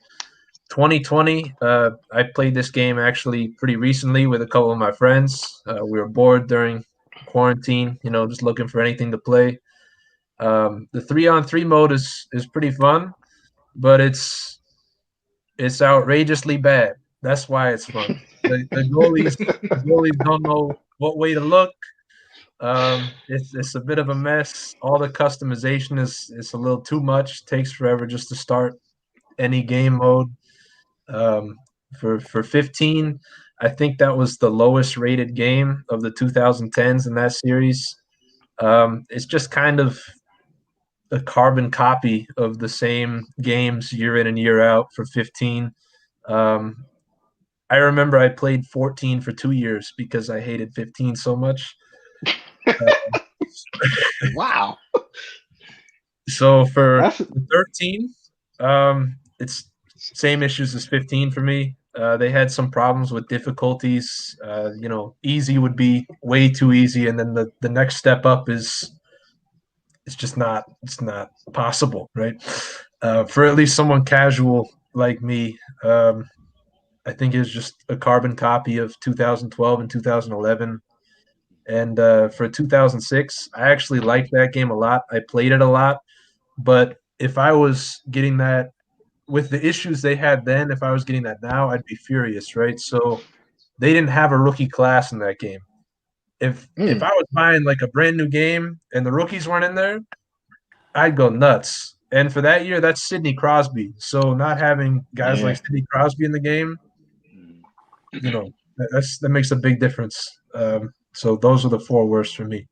2020, I played this game actually pretty recently with a couple of my friends. We were bored during quarantine, just looking for anything to play. The 3-on-3 mode is pretty fun, but it's outrageously bad. That's why it's fun. The goalies don't know what way to look. It's a bit of a mess. All the customization is a little too much. Takes forever just to start any game mode. Um, for 15, I think that was the lowest rated game of the 2010s in that series. It's just kind of a carbon copy of the same games year in and year out for 15. Um, I remember I played 14 for 2 years because I hated 15 so much. Wow. So for That's 13, it's same issues as 15 for me. They had some problems with difficulties. Easy would be way too easy, and then the next step up is it's not possible, right? For at least someone casual like me, I think it's just a carbon copy of 2012 and 2011. And for 2006, I actually liked that game a lot. I played it a lot, but if I was getting that with the issues they had then, if I was getting that now, I'd be furious, right? So they didn't have a rookie class in that game. If I was buying like a brand new game and the rookies weren't in there, I'd go nuts. And for that year, that's Sidney Crosby. So not having guys like Sidney Crosby in the game, that makes a big difference. So those are the four worst for me.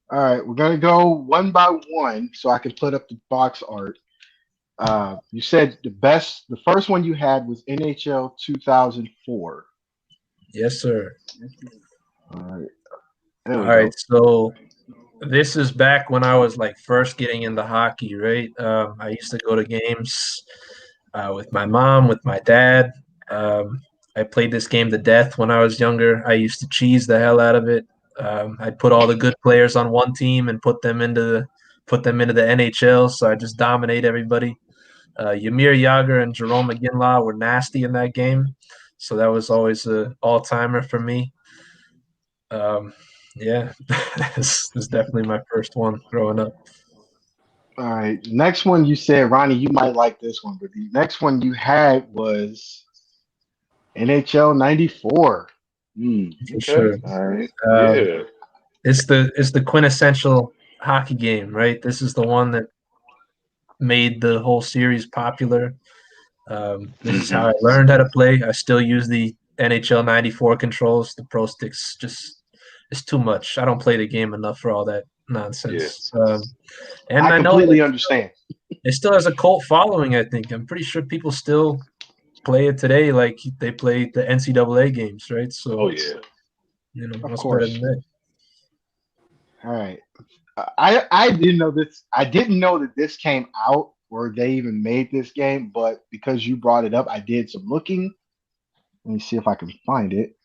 all right. We're gonna go one by one so I can put up the box art. You said the first one you had was NHL 2004. Yes, sir. All right. All right. So this is back when I was like first getting into hockey, right? I used to go to games with my mom, with my dad. I played this game to death when I was younger. I used to cheese the hell out of it. I'd put all the good players on one team and put them into the NHL. So I just dominate everybody. Ymir Yager and Jerome McGinlaw were nasty in that game, so that was always an all timer for me. Yeah, this is definitely my first one growing up. All right. Next one you said, Ronnie, you might like this one, but the next one you had was NHL 94. For sure. All right. Yeah. It's the quintessential hockey game, right? This is the one that made the whole series popular. This is how I learned how to play. I still use the NHL 94 controls. The Pro Sticks it's too much. I don't play the game enough for all that nonsense. And I completely understand. It still has a cult following, I think. I'm pretty sure people still play it today like they play the NCAA games, right? So, Of what's course. better than that? All right. I didn't know this. I didn't know that this came out or they even made this game, but because you brought it up, I did some looking. Let me see if I can find it.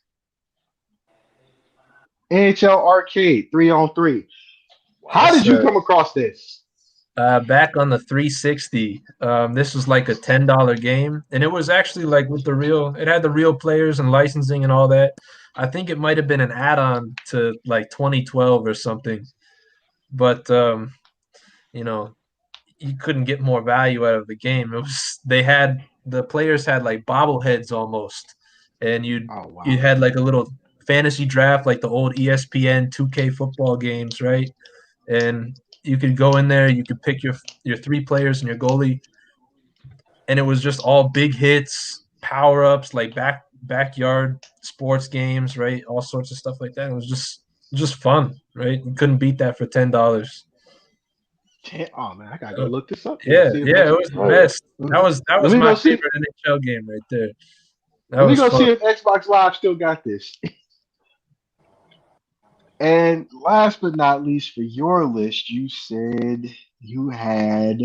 NHL Arcade 3-on-3. How did you come across this? Back on the 360, this was like a $10 game, and it was actually like it had the real players and licensing and all that. I think it might have been an add-on to like 2012 or something, but you couldn't get more value out of the game. The players had like bobbleheads almost, and you had like a little fantasy draft like the old ESPN 2K football games, right? And you could go in there, you could pick your three players and your goalie, and it was just all big hits, power ups, like backyard sports games, right? All sorts of stuff like that. It was just fun, right? You couldn't beat that for $10. Oh man, I gotta go look this up. Yeah, See if yeah, it was the best. That Let was me my go see. favorite NHL game right there. That Let me was go fun. see if Xbox Live still got this. And last but not least, for your list, you said you had.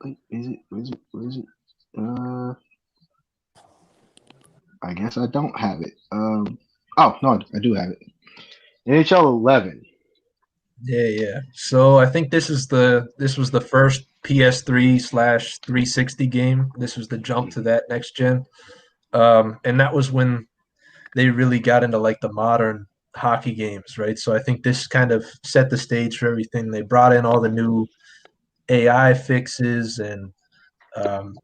Wait, is it? Is it? Is it? I guess I don't have it. Oh no, I do have it. NHL 11. Yeah. So I think this was the first PS3/360 game. This was the jump to that next gen. And that was when they really got into like the modern hockey games, right? So I think this kind of set the stage for everything. They brought in all the new AI fixes and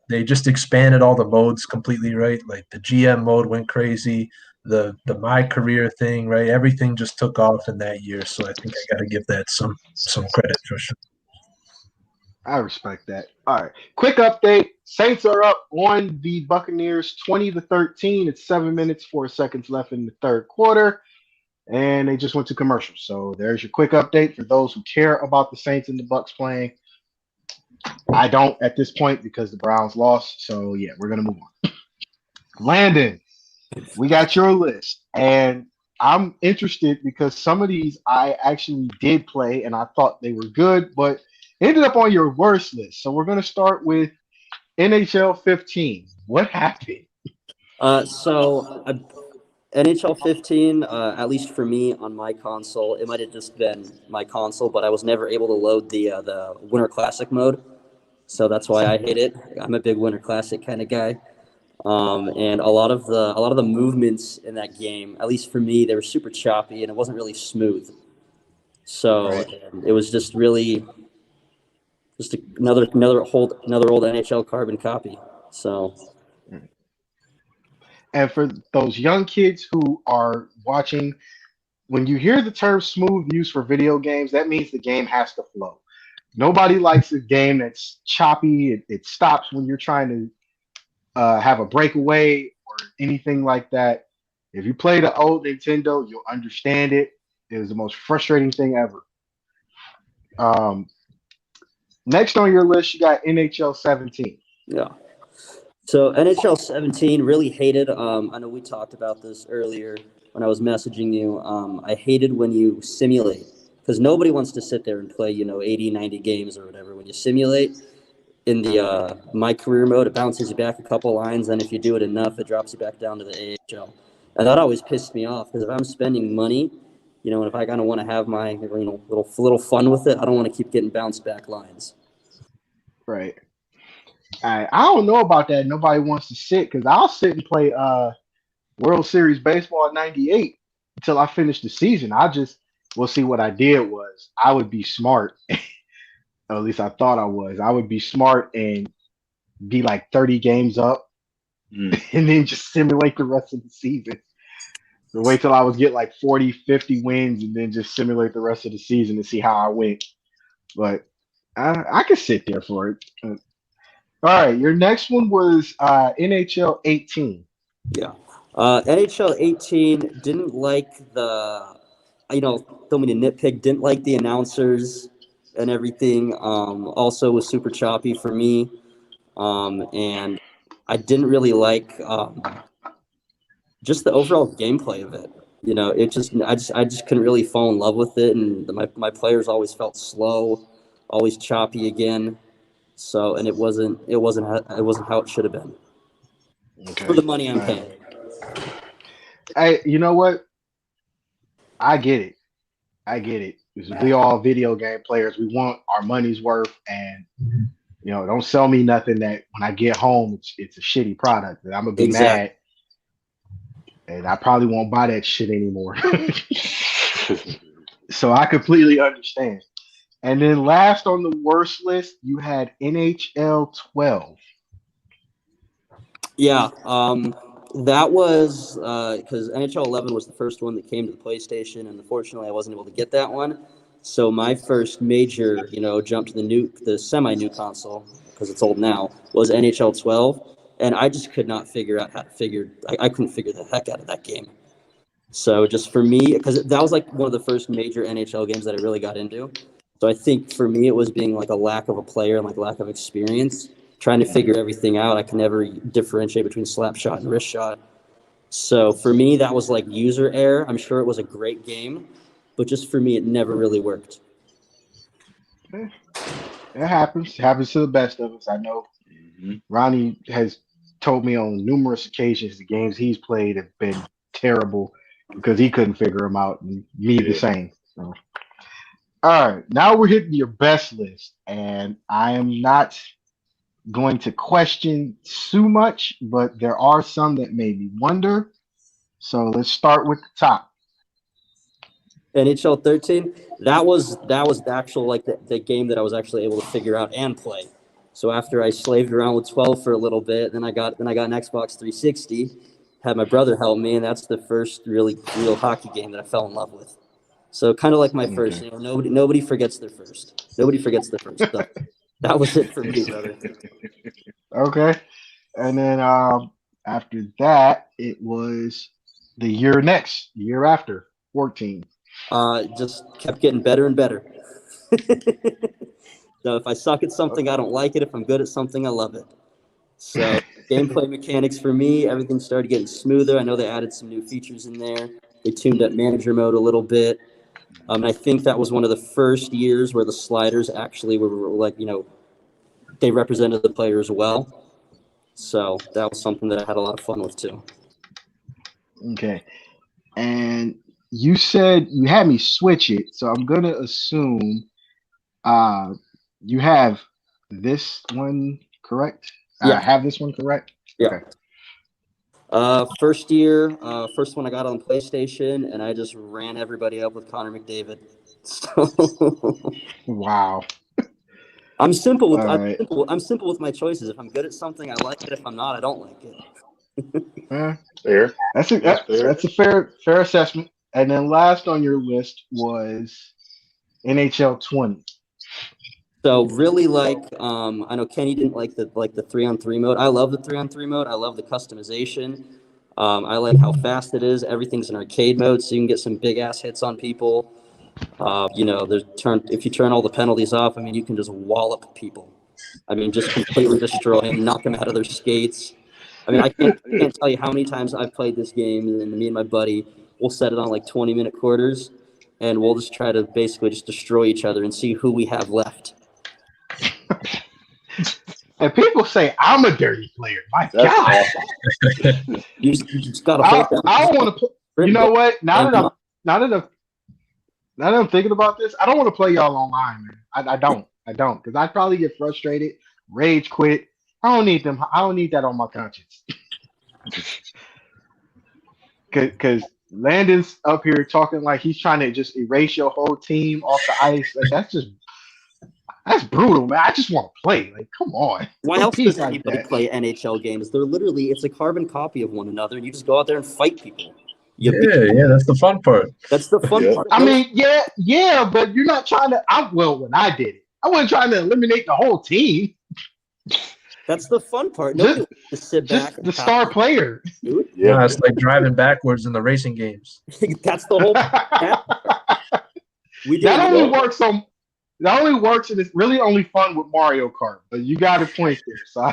they just expanded all the modes completely, right? Like the GM mode went crazy, the my career thing, right? Everything just took off in that year. So I think I got to give that some credit for sure. I respect that. All right. Quick update. Saints are up on the Buccaneers 20-13. It's 7 minutes, 4 seconds left in the third quarter. And they just went to commercial. So there's your quick update for those who care about the Saints and the Bucks playing. I don't at this point because the Browns lost. So yeah, we're gonna move on. Landon, we got your list. And I'm interested because some of these I actually did play and I thought they were good, but ended up on your worst list. So we're going to start with NHL 15. What happened? NHL 15, at least for me on my console, it might have just been my console, but I was never able to load the Winter Classic mode, so that's why I hate it. I'm a big Winter Classic kind of guy, and a lot of the movements in that game, at least for me, they were super choppy and it wasn't really smooth. So Right. it was just really just another old NHL carbon copy. So. And for those young kids who are watching, when you hear the term smooth used for video games, that means the game has to flow. Nobody likes a game that's choppy. It stops when you're trying to have a breakaway or anything like that. If you play the old Nintendo, you'll understand it. It was the most frustrating thing ever. Um, Next on your list, you got NHL 17. Yeah. So NHL 17 really hated. I know we talked about this earlier when I was messaging you. I hated when you simulate because nobody wants to sit there and play, 80, 90 games or whatever. When you simulate in the my career mode, it bounces you back a couple lines. Then if you do it enough, it drops you back down to the AHL. And that always pissed me off because if I'm spending money, and if I kind of want to have my, little fun with it, I don't want to keep getting bounced back lines. Right. I don't know about that. Nobody wants to sit because I'll sit and play World Series baseball in '98 until I finish the season. We'll see what I did was I would be smart. Or at least I thought I was. I would be smart and be like 30 games up and then just simulate the rest of the season. So wait till I was get like 40, 50 wins and then just simulate the rest of the season to see how I went. But I could sit there for it. All right, your next one was NHL 18. Yeah. NHL 18 didn't like don't mean to nitpick, didn't like the announcers and everything. Also was super choppy for me. And I didn't really like just the overall gameplay of it. I just couldn't really fall in love with it. And my players always felt slow, always choppy again. So, and it wasn't how it should have been. Okay. For the money I'm paying. You know what? I get it. Because we all video game players. We want our money's worth, and don't sell me nothing that when I get home it's a shitty product, and I'm gonna be mad, and I probably won't buy that shit anymore. So I completely understand. And then last on the worst list, you had NHL 12. Yeah, that was because NHL 11 was the first one that came to the PlayStation, and unfortunately, I wasn't able to get that one. So my first major, jump to the semi-new console because it's old now was NHL 12, and I just could not figure out how to figure. I couldn't figure the heck out of that game. So just for me, because that was like one of the first major NHL games that I really got into. So I think for me, it was being like a lack of a player and like lack of experience, trying to figure everything out. I can never differentiate between slap shot and wrist shot. So for me, that was like user error. I'm sure it was a great game, but just for me, it never really worked. Eh, It happens. It happens to the best of us. I know Mhm. Ronnie has told me on numerous occasions the games he's played have been terrible because he couldn't figure them out, and me the Yeah. same. So, all right, now we're hitting your best list, and I am not going to question too much, but there are some that made me wonder. So let's start with the top. NHL 13, that was the actual like the game that I was actually able to figure out and play. So after I slaved around with 12 for a little bit, then I got an Xbox 360, had my brother help me, and that's the first really real hockey game that I fell in love with. So kind of like my first, Okay. nobody forgets their first. Nobody forgets their first. So that was it for me, brother. Okay, and then after that, it was the year after 14. Just kept getting better and better. So if I suck at something, I don't like it. If I'm good at something, I love it. So gameplay mechanics for me, everything started getting smoother. I know they added some new features in there. They tuned up manager mode a little bit. And I think that was one of the first years where the sliders actually were like, they represented the players well. So that was something that I had a lot of fun with too. Okay, and you said you had me switch it, so I'm gonna assume uh you have this one correct. I Yeah, have this one correct. yeah. Okay. First year, first one I got on PlayStation, and I just ran everybody up with Connor McDavid. So Wow. I'm simple with All I'm right. simple. I'm simple with my choices. If I'm good at something, I like it. If I'm not, I don't like it. Uh, Fair. That's fair. that's a fair assessment. And then last on your list was NHL 20. So really, I know Kenny didn't like the 3-on-3 mode. I love the 3-on-3 mode. I love the customization. I like how fast it is. Everything's in arcade mode, so you can get some big ass hits on people. If you turn all the penalties off, I mean, you can just wallop people. I mean, just completely destroy them, knock them out of their skates. I mean, I can't tell you how many times I've played this game, and me and my buddy will set it on like 20-minute quarters, and we'll just try to basically just destroy each other and see who we have left. And people say I'm a dirty player. My That's God. awesome. You just gotta hold down. I want to put. You know what? And Now that I'm now that I'm thinking about this, I don't want to play y'all online, man. I don't, because I'd probably get frustrated, rage quit. I don't need them. I don't need that on my conscience. Because Landon's up here talking like he's trying to just erase your whole team off the ice. Like that's brutal, man. I just want to play. Like, come on, why don't else be does like anybody that. play NHL games? It's a carbon copy of one another, and you just go out there and fight people. Yeah, that's the fun part. That's the fun Yep. part. I mean, yeah, but you're not trying to. Well, when I did it, I wasn't trying to eliminate the whole team. That's the fun part. Nobody Just wants to sit back just and the star player. dude. Yeah. It's like driving backwards in the racing games. That's the whole. that We did. only Yep. works on. That only works, and it's really only fun with Mario Kart. But you got a point there, so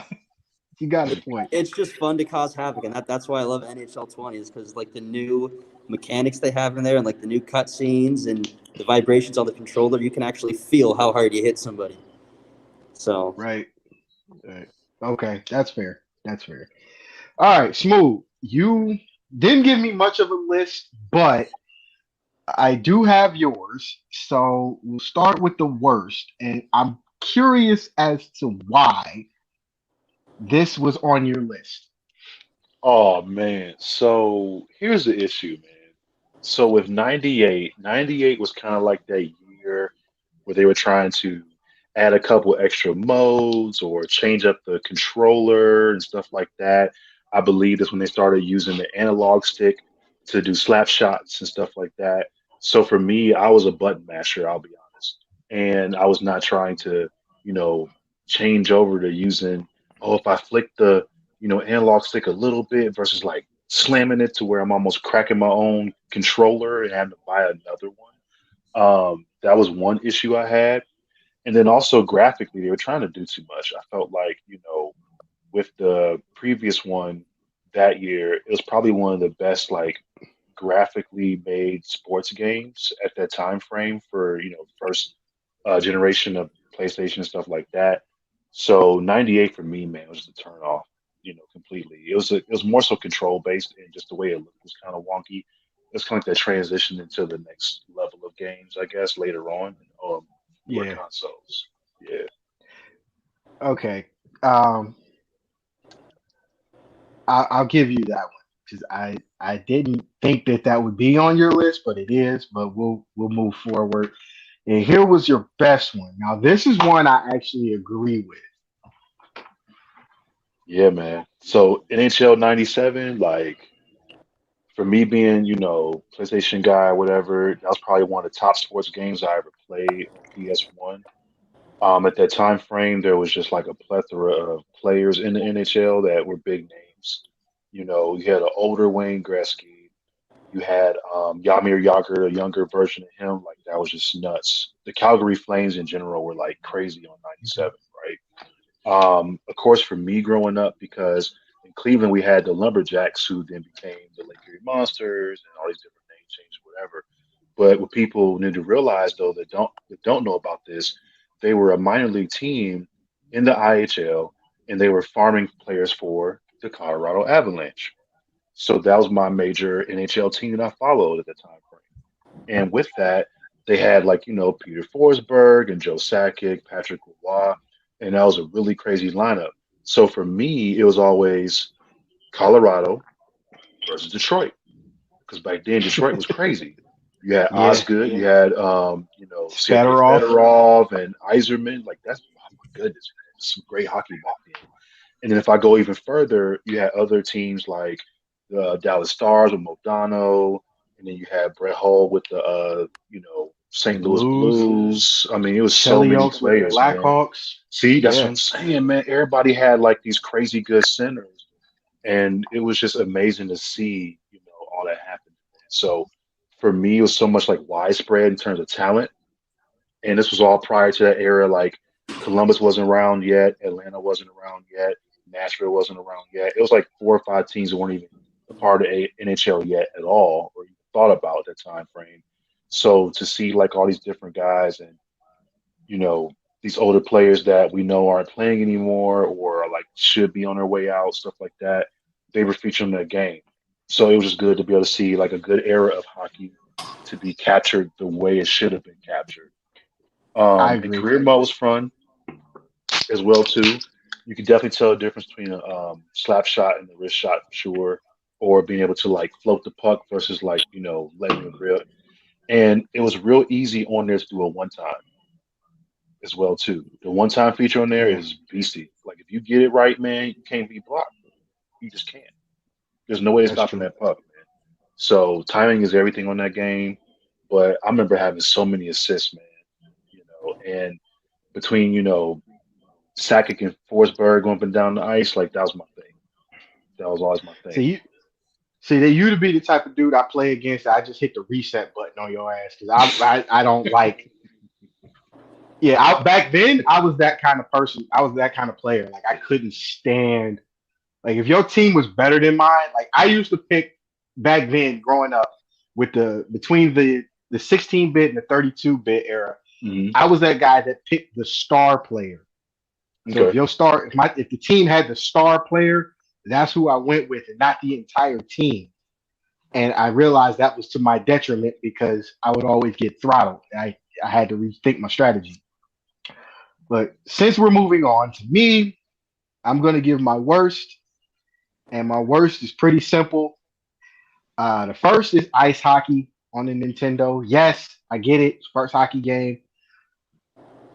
you got a point. It's just fun to cause havoc, and that's why I love NHL 20 is because like the new mechanics they have in there, and like the new cutscenes and the vibrations on the controller, you can actually feel how hard you hit somebody. So Right. Right. Okay, that's fair. That's fair. All right, Smooth. You didn't give me much of a list, but I do have yours. So we'll start with the worst, and I'm curious as to why this was on your list. Oh man. So here's the issue, man. So with 98, 98 was kind of like that year where they were trying to add a couple extra modes or change up the controller and stuff like that. I believe that's when they started using the analog stick to do slap shots and stuff like that. So for me, I was a button masher, I'll be honest. And I was not trying to, you know, change over to using, oh, if I flick the, analog stick a little bit versus like slamming it to where I'm almost cracking my own controller and having to buy another one. That was one issue I had. And then also graphically, they were trying to do too much. I felt like, with the previous one that year, it was probably one of the best like graphically made sports games at that time frame for, first generation of PlayStation and stuff like that. So 98 for me, man, was just a turn off, completely. It was more so control based and just the way it looked was kind of wonky. It was kind of like that transition into the next level of games, I guess, later on, newer Yeah. consoles. Yeah. Okay. I'll give you that one because I didn't think that would be on your list, but it is. But we'll move forward. And here was your best one. Now this is one I actually agree with. Yeah, man. So NHL 97, like for me being, PlayStation guy or whatever, that was probably one of the top sports games I ever played on PS1. At that time frame, there was just like a plethora of players in the NHL that were big names. You had an older Wayne Gretzky. You had Yamir Yager, a younger version of him. Like that was just nuts. The Calgary Flames in general were like crazy on '97, right? Of course, for me growing up, because in Cleveland we had the Lumberjacks, who then became the Lake Erie Monsters, and all these different name changes, whatever. But what people need to realize, though, that don't know about this, they were a minor league team in the IHL, and they were farming players for the Colorado Avalanche. So that was my major NHL team that I followed at the time frame. And with that, they had like, Peter Forsberg and Joe Sakic, Patrick Roy, and that was a really crazy lineup. So for me, it was always Colorado versus Detroit. Because back then Detroit was crazy. You had Yeah. Osgood, you had Sergei Fedorov. Fedorov and Iserman. Like that's oh my goodness, man. Some great hockey back then. And then if I go even further, you had other teams like the Dallas Stars with Modano, and then you had Brett Hull with the The St. Louis Blues. Blues. I mean, it was so many Chelios with the players, man. Blackhawks. See, that's what Yeah. I'm saying, man. Everybody had like these crazy good centers, and it was just amazing to see, all that happen. So for me, it was so much like widespread in terms of talent, and this was all prior to that era. Like Columbus wasn't around yet, Atlanta wasn't around yet, Nashville wasn't around yet. It was like four or five teams that weren't even a part of NHL yet at all, or even thought about at that time frame. So to see like all these different guys and you know these older players that we know aren't playing anymore or like should be on their way out, stuff like that, they were featured in that game. So it was just good to be able to see like a good era of hockey to be captured the way it should have been captured. I And agree. career mode was fun as well too. You can definitely tell the difference between a slap shot and a wrist shot for sure, or being able to like float the puck versus like letting it rip. And it was real easy on there to do a one time as well too. The one time feature on there Yeah. is beastie. Like if you get it right, man, you can't be blocked. You just can't. There's no way to That's stopping true. that puck, man. So timing is everything on that game. But I remember having so many assists, man. And between Sakic and Forsberg going up and down the ice, like that was my thing. That was always my See thing. you. See that you to be the type of dude I play against. I just hit the reset button on your ass because I don't like. Yeah, back then I was that kind of person. I was that kind of player. Like I couldn't stand. Like if your team was better than mine, like I used to pick back then growing up with the between the 16-bit and the 32-bit era. Hmm. I was that guy that picked the star player. So if Okay. your star, if the team had the star player, that's who I went with, and not the entire team. And I realized that was to my detriment because I would always get throttled. I had to rethink my strategy. But since we're moving on to me, I'm going to give my worst, and my worst is pretty simple. The first is ice hockey on the Nintendo. Yes, I get it. First hockey game.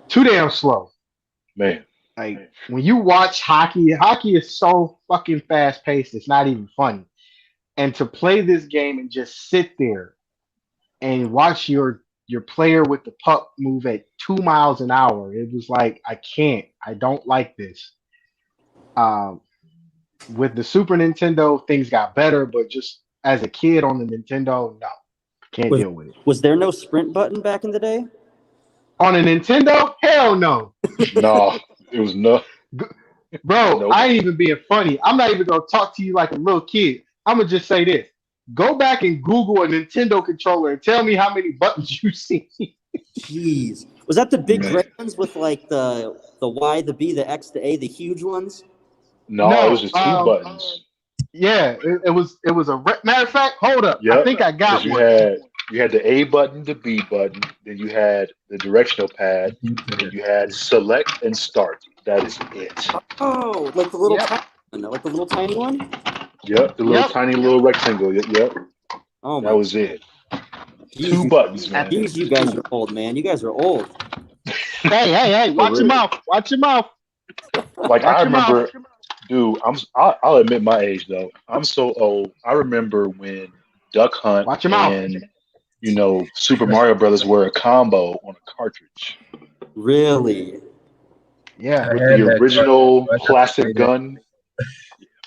Too damn slow. Man. Like when you watch hockey, hockey is so fucking fast paced. It's not even funny. And to play this game and just sit there and watch your player with the puck move at 2 miles an hour, it was like I can't. I don't like this. Um, with the Super Nintendo, things got better, but just as a kid on the Nintendo, no, can't Was deal with it. was there no sprint button back in the day? On a Nintendo? Hell no. No, it was no. Bro, Nope. I ain't even being funny. I'm not even gonna talk to you like a little kid. I'm gonna just say this. Go back and Google a Nintendo controller and tell me how many buttons you see. Jeez. Was that the big Man. gray ones with like the Y, the B, the X, the A, the huge ones? No, it was just two buttons. Yeah, it was matter of fact. Hold up, I Yep. think I Because got you one. had the A button, the B button, then you had the directional pad, and then you had select and start. That is it. Oh, like the little Yep. tiny one, like the little tiny one? Yep, the little tiny little rectangle. Yep, Oh my that was it. Jeez, Two buttons, man. Jeez, you guys are old, man. You guys are old. Hey, watch your mouth. Watch your mouth. Like I remember, dude. I'll admit my age though. I'm so old. I remember when Duck Hunt Watch your mouth. and Super Mario Brothers were a combo on a cartridge. Really? Yeah. With the original plastic gun.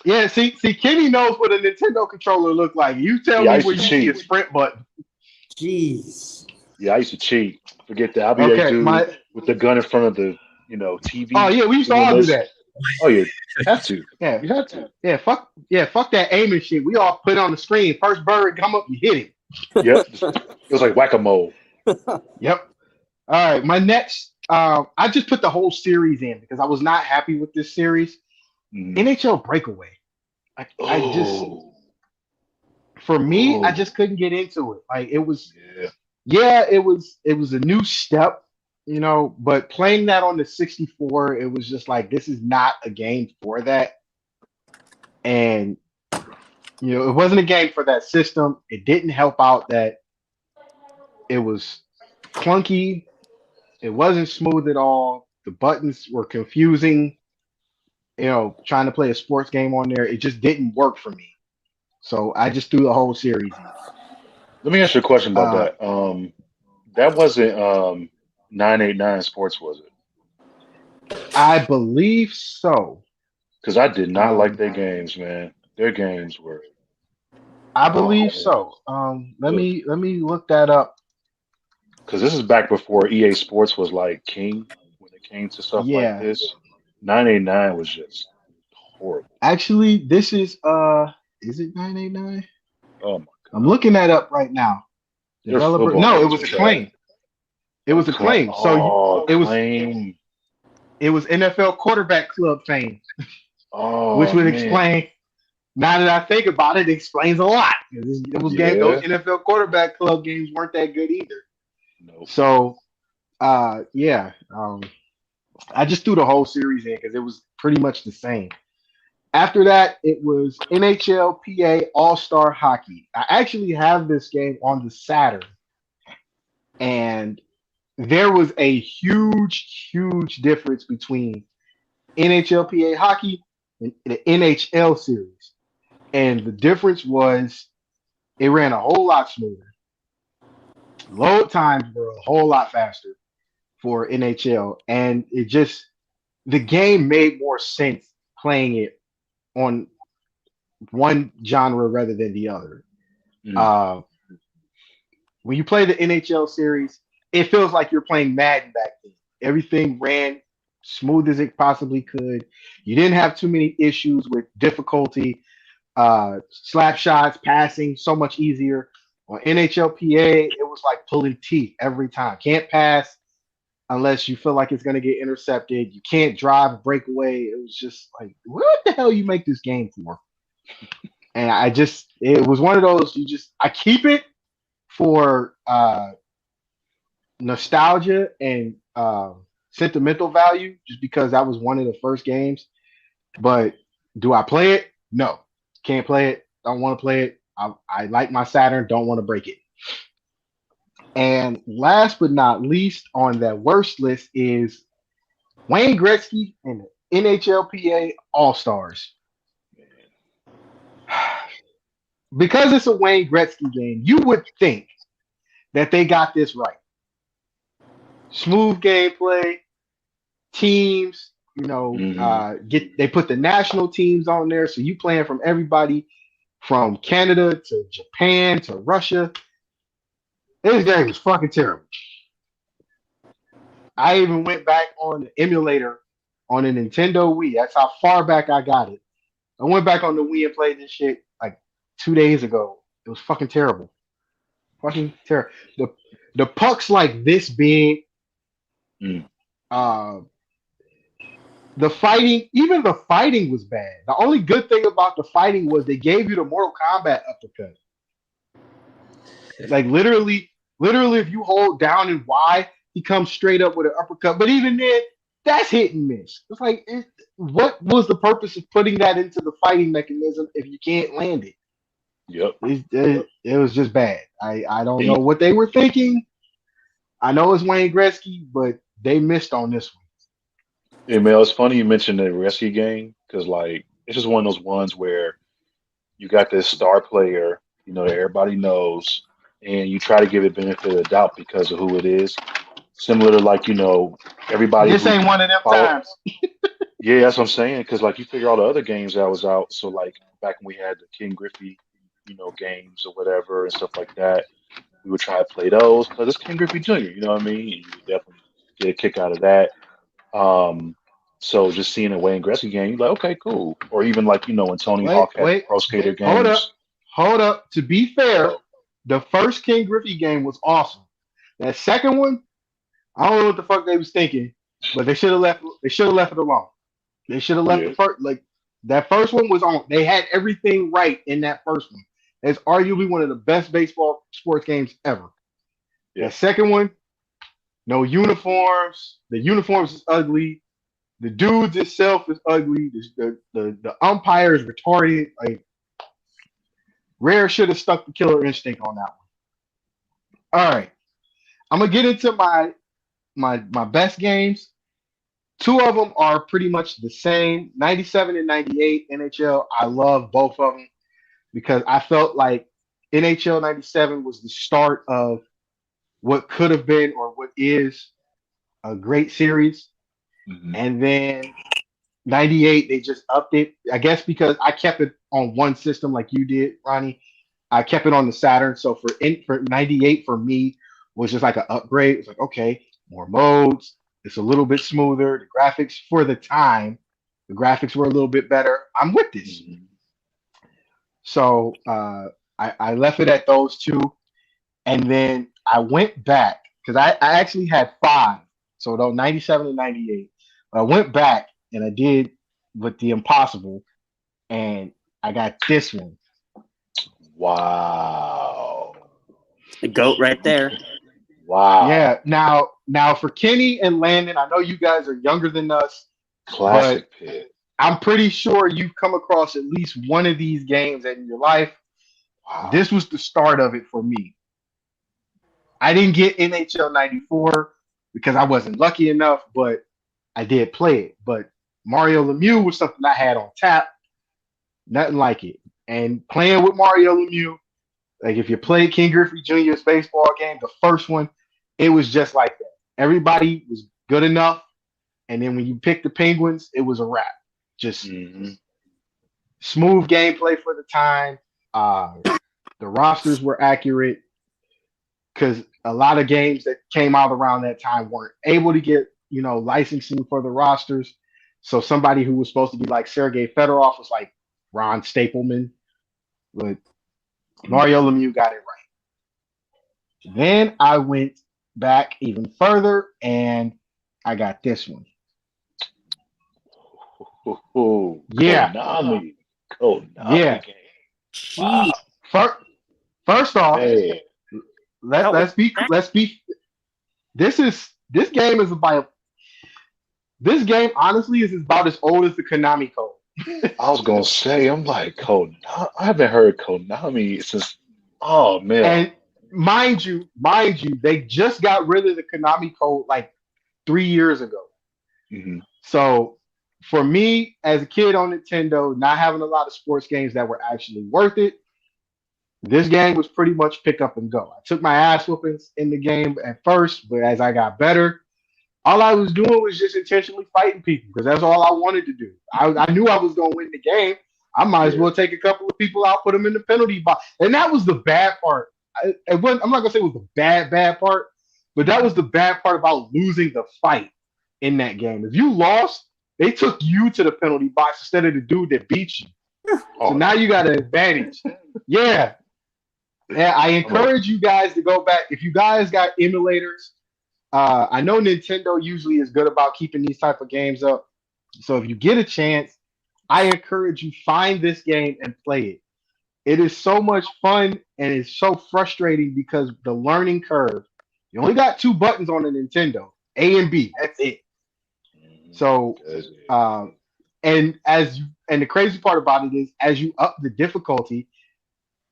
Yeah, see, Kenny knows what a Nintendo controller looked like. You tell me where you see a sprint button. Jeez. Yeah, I used to cheat. Forget that. I'll be that dude with the gun in front of the TV. Oh yeah, we used to all do that. Oh yeah, have to. Yeah, you have to. Yeah, fuck that aiming shit. We all put it on the screen. First bird come up, you hit it. Yep, it was like whack-a-mole. Yep. All right, my next. I just put the whole series in because I was not happy with this series. NHL Breakaway. I just, for me, I just couldn't get into it. Like it was, it was a new step, but playing that on the 64, it was just like, this is not a game for that. And, it wasn't a game for that system. It didn't help out that it was clunky. It wasn't smooth at all. The buttons were confusing. Trying to play a sports game on there, it just didn't work for me. So I just threw the whole series in. Let me ask you a question about that. That wasn't 989 Sports, was it? I believe so. Because I did not like their games, man. Their games were. I believe so. Let me look that up. Because this is back before EA Sports was like king when it came to stuff like this. 989 was just horrible. Actually, this is it 989? Oh my god. I'm looking that up right now. Developer. No, it was Acclaim. It was Acclaim. So it was NFL Quarterback Club fame. Which would explain. Now that I think about it, it explains a lot. It was those NFL Quarterback Club games weren't that good either. Nope. So I just threw the whole series in because it was pretty much the same. After that, it was NHLPA All-Star Hockey. I actually have this game on the Saturn. And there was a huge, huge difference between NHLPA Hockey and the NHL series. And the difference was it ran a whole lot smoother. Load times were a whole lot faster for NHL. And the game made more sense playing it on one genre rather than the other. When you play the NHL series, it feels like you're playing Madden back then. Everything ran smooth as it possibly could. You didn't have too many issues with difficulty. Slap shots, passing, so much easier. On NHLPA, it was like pulling teeth every time. Can't pass unless you feel like it's going to get intercepted. You can't drive, break away. It was just like, what the hell you make this game for? And it was one of those, I keep it for nostalgia and sentimental value, just because that was one of the first games. But do I play it? No. Can't play it. Don't want to play it. I like my Saturn. Don't want to break it. And last but not least on that worst list is Wayne Gretzky and the NHLPA All-Stars. Because it's a Wayne Gretzky game, you would think that they got this right. Smooth gameplay, teams, they put the national teams on there, so you playing from everybody from Canada to Japan to Russia. This game is fucking terrible. I even went back on the emulator on a Nintendo Wii. That's how far back I got it. I went back on the Wii and played this shit like 2 days ago. It was fucking terrible. Fucking terrible. The puck's like this big. Mm. Uh, even the fighting was bad. The only good thing about the fighting was they gave you the Mortal Kombat uppercut. Like literally, if you hold down and Y, he comes straight up with an uppercut. But even then, that's hit and miss. It's like, what was the purpose of putting that into the fighting mechanism if you can't land it? Yep. It was just bad. I don't know what they were thinking. I know it's Wayne Gretzky, but they missed on this one. Hey, Mel, it's funny you mentioned the rescue game because, like, it's just one of those ones where you got this star player, that everybody knows, and you try to give it benefit of the doubt because of who it is. Similar to, like, everybody. This ain't one of them times. Yeah, that's what I'm saying. Because, like, you figure all the other games that was out. So, like, back when we had the King Griffey, games or whatever and stuff like that, we would try to play those because it's King Griffey Jr., you know what I mean? And you would definitely get a kick out of that. So just seeing a Wayne Gretzky game, you're like, okay, cool. Or even like, when Tony Hawk had Pro Skater games. Hold up. To be fair, the first King Griffey game was awesome. That second one, I don't know what the fuck they was thinking, but they should have left it alone. They should have left the first, like, that first one was on. They had everything right in that first one. It's arguably one of the best baseball sports games ever. Yeah. The second one, no uniforms. The uniforms is ugly. The dudes itself is ugly. The umpire is retarded. Like, Rare should have stuck the Killer Instinct on that one. All right, I'm gonna get into my best games. Two of them are pretty much the same. 97 and 98 NHL. I love both of them because I felt like NHL 97 was the start of what could have been or what is a great series. Mm-hmm. And then 98, they just upped it. I guess because I kept it on one system like you did, Ronnie. I kept it on the Saturn. So for 98 for me was just like an upgrade. It's like, okay, more modes. It's a little bit smoother. The graphics for the time, the graphics were a little bit better. I'm with this. Mm-hmm. So I left it at those two. And then I went back because I actually had 5. So though 97 and 98. I went back and I did with the impossible, and I got this one. Wow. The GOAT right there. Wow. Yeah. Now for Kenny and Landon, I know you guys are younger than us. Classic pit. I'm pretty sure you've come across at least one of these games in your life. Wow. This was the start of it for me. I didn't get NHL 94 because I wasn't lucky enough, but I did play it. But Mario Lemieux was something I had on tap. Nothing like it. And playing with Mario Lemieux, like if you played King Griffey Jr.'s baseball game, the first one, it was just like that. Everybody was good enough. And then when you picked the Penguins, it was a wrap. Just smooth gameplay for the time. The rosters were accurate because a lot of games that came out around that time weren't able to get, licensing for the rosters. So somebody who was supposed to be like Sergei Fedorov was like Ron Stapleman. But Mario Lemieux got it right. Then I went back even further and I got this one. Yeah. Konami. Yeah. Wow. First off, hey. let's be this game honestly is about as old as the Konami code. I was gonna say, I'm like, Konami. I haven't heard Konami since. Oh man! And mind you, they just got rid of the Konami code like 3 years ago. Mm-hmm. So for me, as a kid on Nintendo, not having a lot of sports games that were actually worth it, this game was pretty much pick up and go. I took my ass whoopings in the game at first, but as I got better, all I was doing was just intentionally fighting people because that's all I wanted to do. I knew I was going to win the game. I might as well take a couple of people out, put them in the penalty box. And that was the bad part. I'm not going to say it was the bad part, But that was the bad part about losing the fight in that game. If you lost, they took you to the penalty box instead of the dude that beat you. So now you got an advantage. Yeah. Yeah, I encourage you guys to go back. If you guys got emulators, I know Nintendo usually is good about keeping these type of games up. So if you get a chance, I encourage you find this game and play it. It is so much fun and it's so frustrating because the learning curve. You only got two buttons on the Nintendo, A and B. That's it. So, and and the crazy part about it is, as you up the difficulty,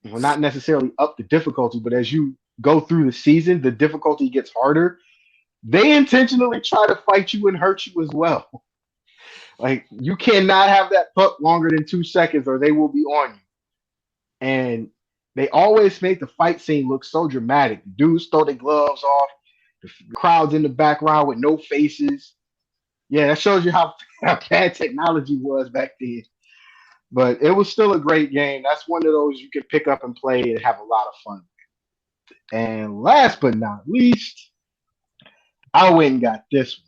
well, not necessarily up the difficulty, but as you go through the season, the difficulty gets harder. They intentionally try to fight you and hurt you as well. Like you cannot have that puck longer than 2 seconds, or they will be on you. And they always make the fight scene look so dramatic. Dudes throw their gloves off. The crowd's in the background with no faces. Yeah, that shows you how bad technology was back then. But it was still a great game. That's one of those you can pick up and play and have a lot of fun with. And last but not least, I went and got this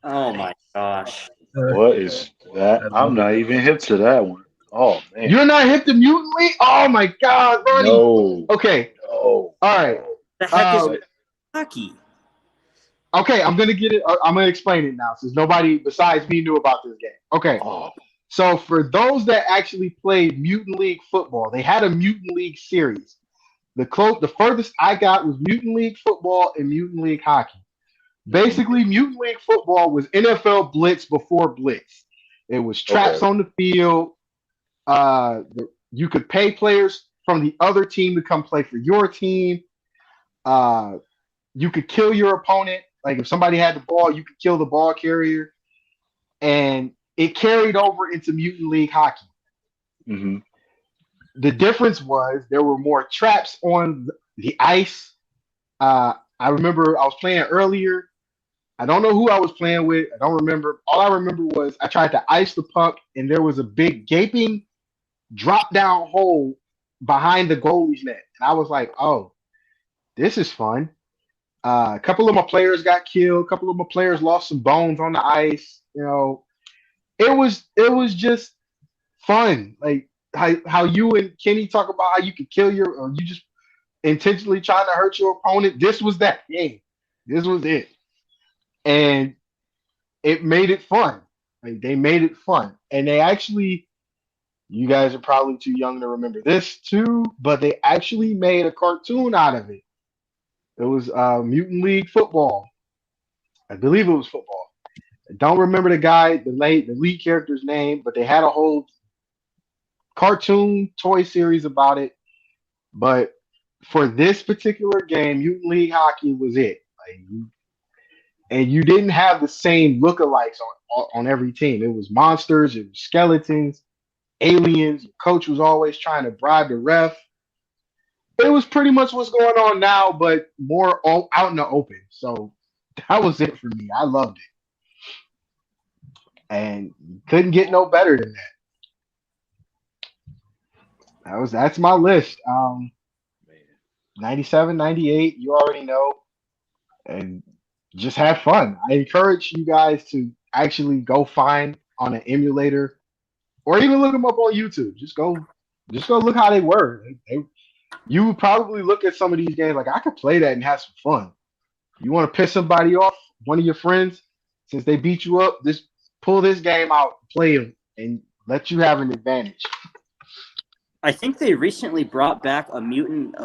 one. Oh my gosh. What is that? I'm not even hip to that one. Oh man. You're not hip to Mutant League? Oh my God, Ronnie. No. Okay. No. All right. The heck is hockey? Okay, I'm gonna get it. I'm gonna explain it now, since nobody besides me knew about this game. Okay. So for those that actually played Mutant League football, they had a Mutant League series. The furthest I got was Mutant League football and Mutant League hockey. Basically, Mutant League football was NFL Blitz before Blitz. It was traps on the field. You could pay players from the other team to come play for your team. You could kill your opponent. Like if somebody had the ball, you could kill the ball carrier. And it carried over into Mutant League hockey. Mm-hmm. The difference was there were more traps on the ice. I remember I was playing earlier. I don't know who I was playing with. I don't remember. All I remember was I tried to ice the puck, and there was a big gaping drop-down hole behind the goalie's net. And I was like, oh, this is fun. A couple of my players got killed. A couple of my players lost some bones on the ice. You know, it was just fun. Like how you and Kenny talk about how you could kill or you just intentionally trying to hurt your opponent. This was that game. This was it. And it made it fun. Like they made it fun. And they actually, you guys are probably too young to remember this too, but they actually made a cartoon out of it. It was Mutant League football. I believe it was football. I don't remember the lead character's name, but they had a whole cartoon toy series about it. But for this particular game, Mutant League hockey was it. And you didn't have the same lookalikes on every team. It was monsters, it was skeletons, aliens. Your coach was always trying to bribe the ref. It was pretty much what's going on now, but more out in the open. So that was it for me. I loved it. And couldn't get no better than that. That's my list. 97, 98, you already know. And just have fun. I encourage you guys to actually go find on an emulator or even look them up on YouTube. Just go look how they were. You would probably look at some of these games like, I could play that and have some fun. You want to piss somebody off, one of your friends, since they beat you up, just pull this game out, play them, and let you have an advantage. I think they recently brought back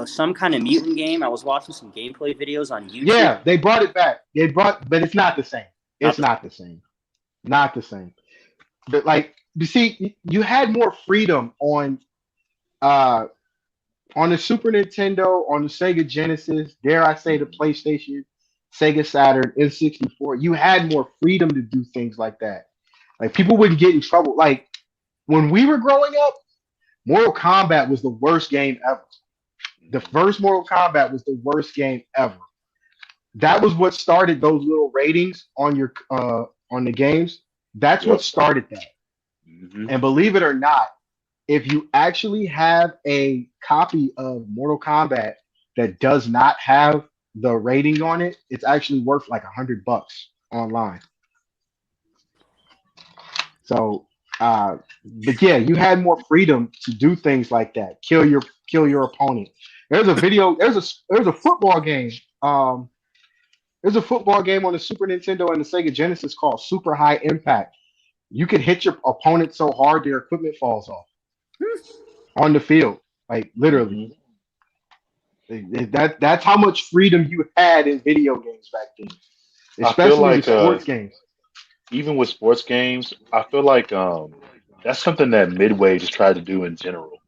some kind of mutant game. I was watching some gameplay videos on YouTube. Yeah, they brought it back. But it's not the same. It's not the same. Not the same. But like, you see, you had more freedom on the Super Nintendo, on the Sega Genesis, dare I say the PlayStation, Sega Saturn, N64. You had more freedom to do things like that. Like people wouldn't get in trouble. Like when we were growing up, Mortal Kombat was the worst game ever. The first Mortal Kombat was the worst game ever. That was what started those little ratings on your on the games. That's what started that. Mm-hmm. And believe it or not, if you actually have a copy of Mortal Kombat that does not have the rating on it, it's actually worth like $100 online. So, but yeah, you had more freedom to do things like that. Kill your opponent. There's a video. There's a football game. There's a football game on the Super Nintendo and the Sega Genesis called Super High Impact. You can hit your opponent so hard their equipment falls off on the field, like literally. Mhm. That's how much freedom you had in video games back then, I feel especially the like sports games. even with sports games, I feel like that's something that Midway just tried to do in general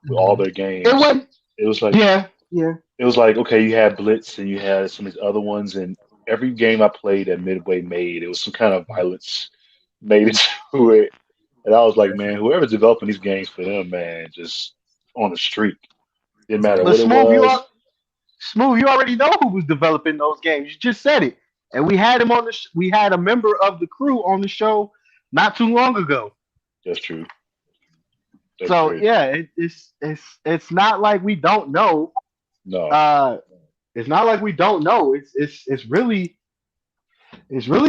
with all Mhm. their It games. was It was like yeah, yeah. it was like okay, you had Blitz and you had some of these other ones, and every game I played that Midway made, it was some kind of violence made into it. And I was like, man, whoever's developing these games for them, man, just on a streak. Didn't matter Yeah. But what it was. Smooth, you already know who was developing those games. You just said it, and we had him on the. We had a member of the crew on the show not too long ago. That's true. That's So very yeah, true. it's not like we don't know. No, Uh, it's not like we don't know. It's really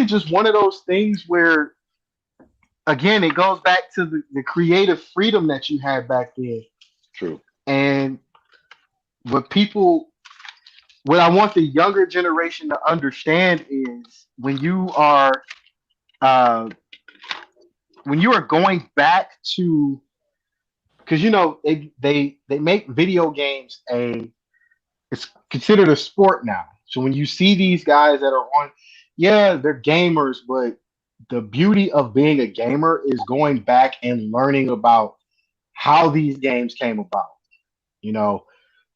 just one of those things where again it goes back to the creative freedom that you had back then, true. and what people what I want the younger generation to understand is uh, when you are going back to because they make video games a it's considered a sport now. So when you see these guys that are on, yeah, they're gamers, but the beauty of being a gamer is going back and learning about how these games came about. You know,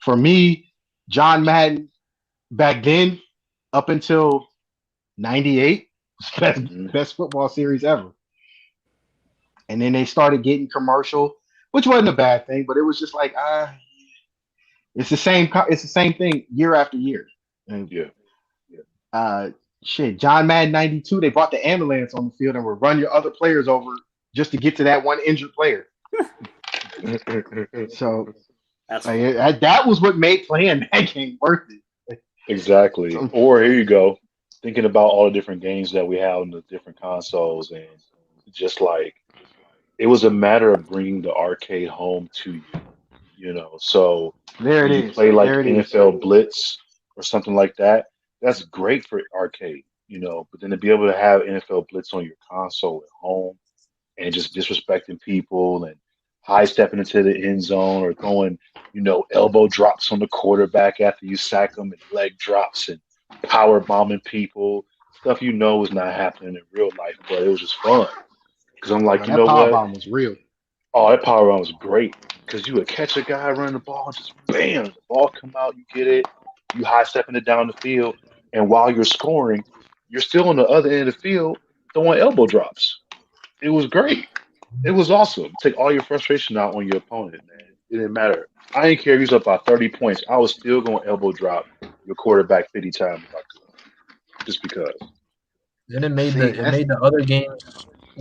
for me, John Madden back then, up until '98, was Hmm. best football series ever. And then they started getting commercial, which wasn't a bad thing, but it was just like it's the same thing year after year. And Yeah. uh, shit, John Madden '92, they brought the ambulance on the field and would run your other players over just to get to that one injured player. So That's like, fun. that was what made playing that game worth it. Exactly. So, Or here you go, thinking about all the different games that we have on the different consoles, and just like it was a matter of bringing the arcade home to you. So there it when you is. play like There it is. NFL Blitz or something like that, that's great for arcade. But then to be able to have NFL Blitz on your console at home and just disrespecting people and high stepping into the end zone or throwing, elbow drops on the quarterback after you sack them and leg drops and power bombing people, stuff is not happening in real life, but it was just fun. Because I'm like, Well, you that know power what? bomb was real. Oh, that power run was great because you would catch a guy running the ball, just bam, the ball come out, you get it, you high stepping it down the field, and while you're scoring, you're still on the other end of the field throwing elbow drops. It was great. It was awesome. Take all your frustration out on your opponent, man. It didn't matter. I didn't care if he was up by 30 points. I was still going to elbow drop your quarterback 50 times if I could, just because. Then it made See, the it that's made the other games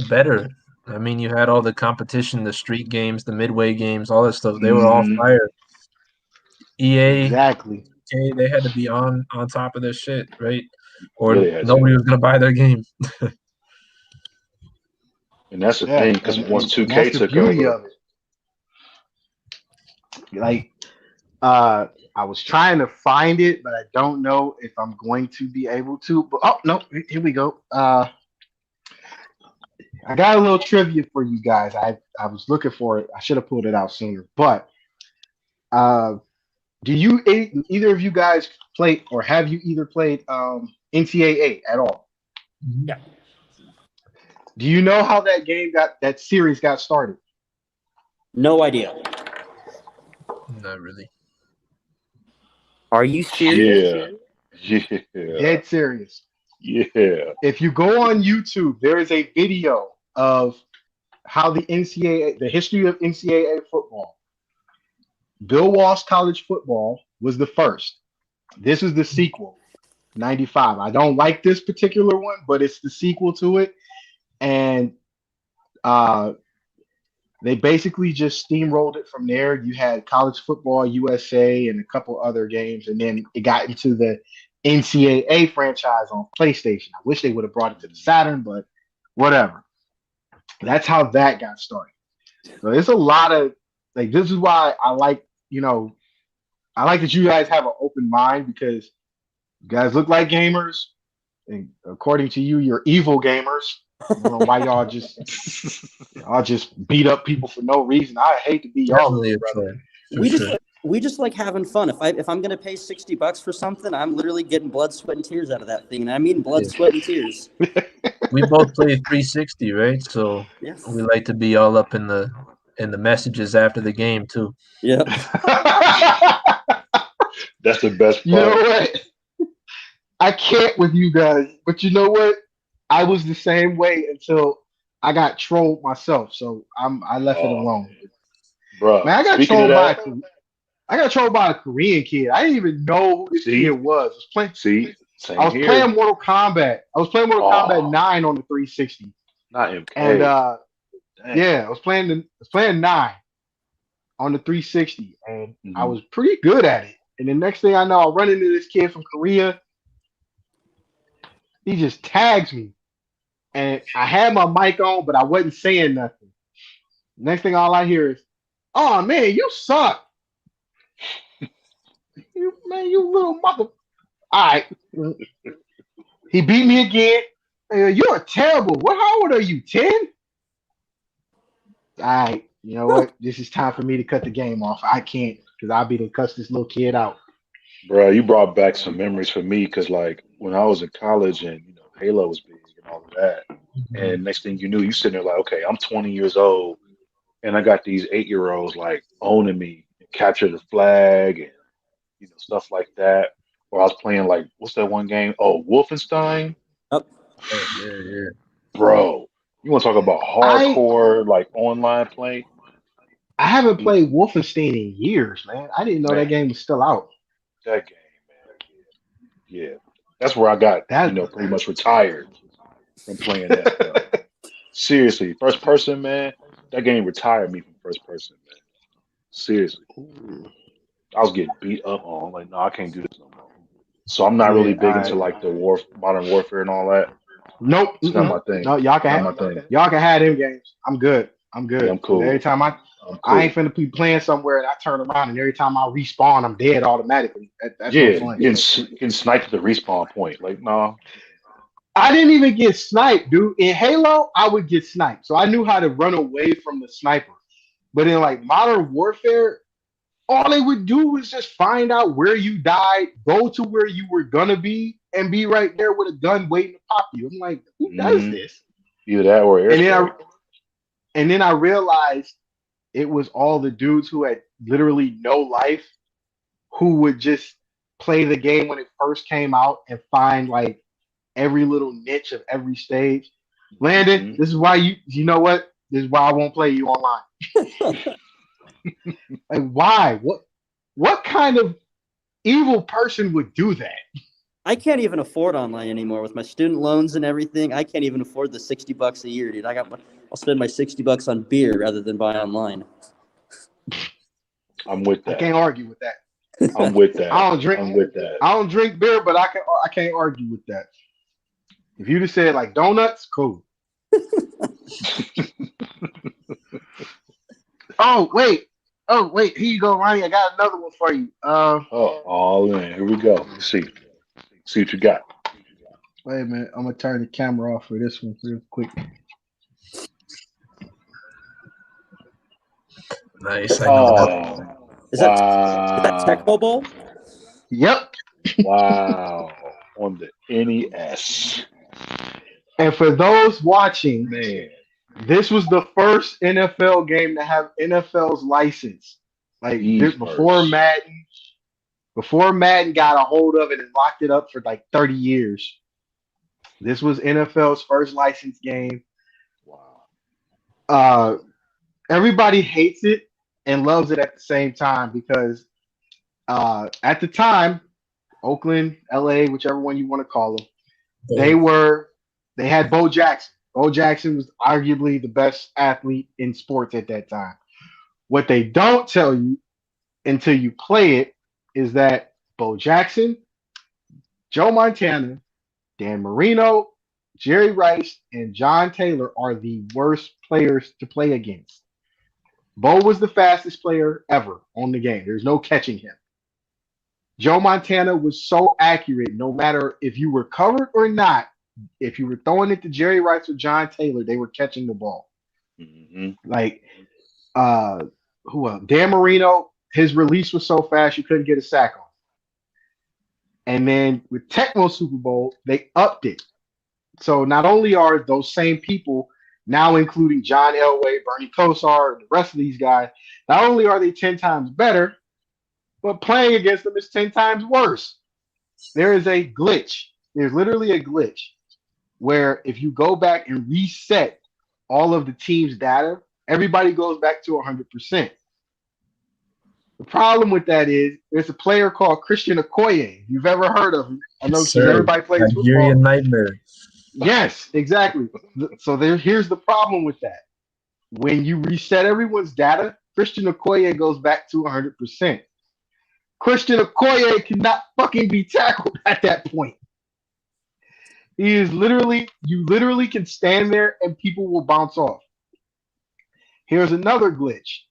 better. I mean, you had all the competition, the street games, the midway games, all that stuff. They were all Hmm. fire. EA, exactly. okay, they had to be on top of their shit, right? Yeah, Or they had to. nobody was gonna buy their game. And that's the Yeah, thing, because once and that's 2K the took beauty over, of it. Like, uh, I was trying to find it, but I don't know if I'm going to be able to. But oh no, here we go. I got a little trivia for you guys. I was looking for it. I should have pulled it out sooner. But uh, either of you guys play or have you either played NCAA at all? Mhm. Yeah. Do you know how that series got started? No idea. Not really. Are you serious? yeah, yeah, Dead serious. yeah. If you go on YouTube, there is a video of how the history of NCAA football. Bill Walsh College Football was the first. This is the sequel, 95. I don't like this particular one, but it's the sequel to it. And uh, They basically just steamrolled it from there. You had college football, USA, and a couple other games, and then it got into the NCAA franchise on PlayStation. I wish they would have brought it to the Saturn, but whatever. That's how that got started. So it's a lot of like this is why I like, I like that you guys have an open mind because you guys look like gamers, and according to you, you're evil gamers. I don't know why y'all just beat up people for no reason. I hate to be y'all Definitely little a brother. trend. We just we just like having fun. If I'm gonna pay $60 for something, I'm literally getting blood, sweat, and tears out of that thing, and I mean blood, Yeah. sweat, and tears. We both play 360, right? So Yes. we like to be all up in the messages after the game too. Yep. That's the best You know part. what? I can't with you guys, but you know what? I was the same way until I got trolled myself, so I left it Oh, alone. bruh. Man, Speaking of that, I got trolled by a Korean kid. I didn't even know who this kid see, was. I same was playing here. Mortal Kombat. I was playing Mortal Kombat Oh, 9 on the 360, not and MK. Dang. yeah, I was playing 9 on the 360, and I Hmm. was pretty good at it. And the next thing I know, I run into this kid from Korea. He just tags me, and I had my mic on, but I wasn't saying nothing. Next thing, all I hear is, "Oh man, you suck, you little mother." All right, he beat me again. You're terrible. How old are you? 10? All right, you know what? This is time for me to cut the game off. I can't because I'll be to cuss this little kid out. Bruh, you brought back some memories for me because, like, when I was in college and, Halo was big and all of that. Mhm. And next thing you knew, you sitting there like, okay, I'm 20 years old and I got these 8-year-olds like owning me and capture the flag and, stuff like that. Or I was playing like, what's that one game? Oh, Wolfenstein? Yep. Oh yeah, yeah. Bro, you want to talk about I hardcore, like online play? I haven't played Wolfenstein in years, man. I didn't know that Man, game was still out. that game, man. Yeah. That's where I got, That pretty much retired from playing that, bro. Seriously, first person, man, that game retired me from first person, man. Seriously. I was getting beat up on. Like, no, I can't do this no more. So I'm not really yeah, big into like the modern warfare and all that. nope. It's not Mm-mm. my thing. No, Not my thing. y'all can have them games. I'm good. I'm Yeah, good. I'm 'Cause every cool. time I'm I ain't cool. finna be playing somewhere and I turn around and every time I respawn, I'm dead automatically. That's no Yeah, fun. getting sniped at the respawn point. Like, no. I didn't even get sniped, dude. In Halo, I would get sniped, so I knew how to run away from the sniper. But in like Modern Warfare, all they would do was just find out where you died, go to where you were gonna be, and be right there with a gun waiting to pop you. I'm like, who does Hmm. this? Either that or And then I airspray. and then I realized it was all the dudes who had literally no life who would just play the game when it first came out and find like every little niche of every stage. Landon, Hmm. this is why you know what? This is why I won't play you online. Like why? What kind of evil person would do that? I can't even afford online anymore with my student loans and everything. I can't even afford the $60 a year, dude. I'll spend my $60 on beer rather than buy online. I'm with I that. can't argue with that. I'm with that. I don't drink I'm with that. I don't drink beer, but I can't argue with that. If you'd have said like donuts, cool. Oh wait. Oh wait, here you go, Ronnie. I got another one for you. Oh, all in. Here we go. Let's see. See what you got. Wait a minute. I'm gonna turn the camera off for this one real quick. Nice. I know that. Oh, Is that wow. Tecmo Bowl? Yep. Wow. On the NES. And for those watching, Man. this was the first NFL game to have NFL's license. Like The first. before Madden got a hold of it and locked it up for like 30 years. This was NFL's first licensed game. Wow. Uh, Everybody hates it and loves it at the same time because at the time, Oakland, LA, whichever one you want to call them, they Both. were they had Bo Jackson. Bo Jackson was arguably the best athlete in sports at that time. What they don't tell you until you play it is that Bo Jackson, Joe Montana, Dan Marino, Jerry Rice, and John Taylor are the worst players to play against. Bo was the fastest player ever on the game. There's no catching him. Joe Montana was so accurate, no matter if you were covered or not. If you were throwing it to Jerry Rice or John Taylor, they were catching the ball. Mm-hmm. Like, who else? Dan Marino, his release was so fast you couldn't get a sack on. And then with Tecmo Super Bowl, they upped it. So not only are those same people now including John Elway, Bernie Kosar, and the rest of these guys, not only are they 10 times better, but playing against them is 10 times worse. There is a glitch. There's literally a glitch where if you go back and reset all of the team's data, everybody goes back to 100%. The problem with that is there's a player called Christian Okoye. If you've ever heard of him, I know because everybody plays Nigerian football. nightmare. Yes, exactly. So here's the problem with that. When you reset everyone's data, Christian Okoye goes back to 100%. Christian Okoye cannot fucking be tackled at that point. He is you literally can stand there and people will bounce off. Here's another glitch.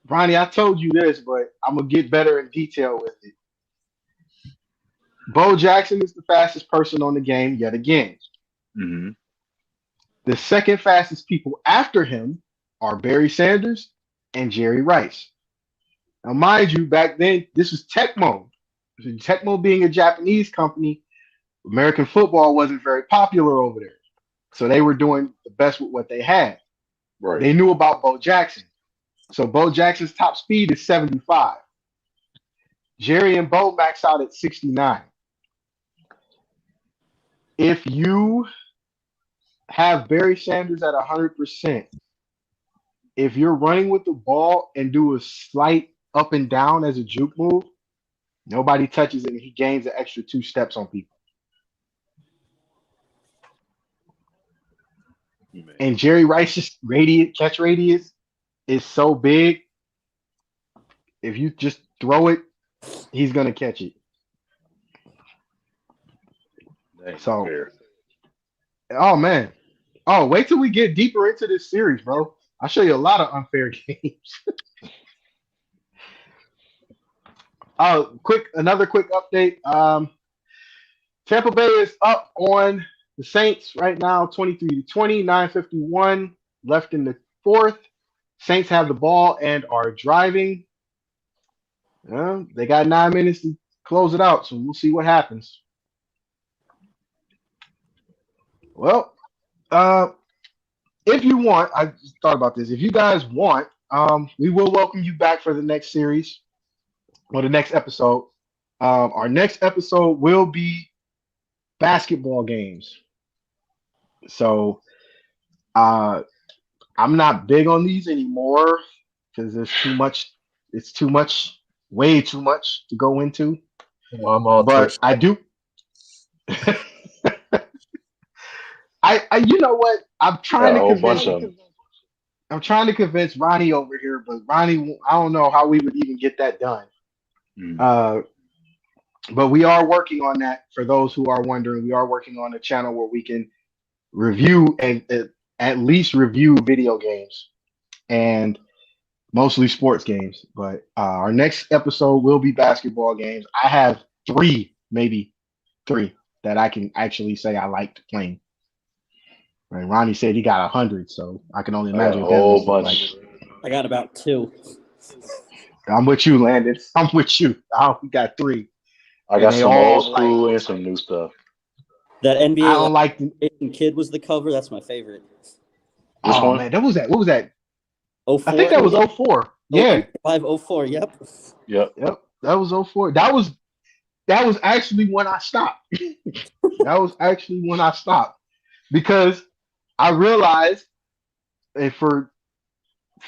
Ronnie, I told you this, but I'm going to get better in detail with it. Bo Jackson is the fastest person on the game yet again. Mm-hmm. The second fastest people after him are Barry Sanders and Jerry Rice. Now, mind you, back then, this was Tecmo. Tecmo being a Japanese company, American football wasn't very popular over there. So they were doing the best with what they had. Right. They knew about Bo Jackson. So Bo Jackson's top speed is 75. Jerry and Bo max out at 69. If you have Barry Sanders at 100%, if you're running with the ball and do a slight up and down as a juke move, nobody touches it and he gains an extra 2 steps on people. Man. And Jerry Rice's catch radius is so big. If you just throw it, he's gonna catch it. So, fair. oh man, wait till we get deeper into this series, bro. I'll show you a lot of unfair games. Another quick update. Tampa Bay is up on the Saints right now, 23-20, 9:51 left in the fourth. Saints have the ball and are driving. They got 9 minutes to close it out, so we'll see what happens. Well, if you want, I just thought about this. If you guys want, we will welcome you back for the next series or the next episode. Our next episode will be basketball games. So, I'm not big on these anymore because there's too much. It's too much, way too much to go into. Well, I'm all but I do. You know what? I'm trying to convince Ronnie over here, but Ronnie, I don't know how we would even get that done. But we are working on that. For those who are wondering, we are working on a channel where we can review and at least review video games and mostly sports games. But our next episode will be basketball games. I have maybe three that I can actually say I liked playing. And Ronnie said he got 100, so I can only imagine a whole bunch. I got about 2. I'm with you, Landon. I'm with you. We got 3. I got some old school and some new stuff. That NBA I don't like Kid was the cover. That's my favorite. Which one? Man, what was that? 04? I think that was 04. Yeah. 04, yep. Yep. That was 04. That was actually when I stopped. Because I realized that for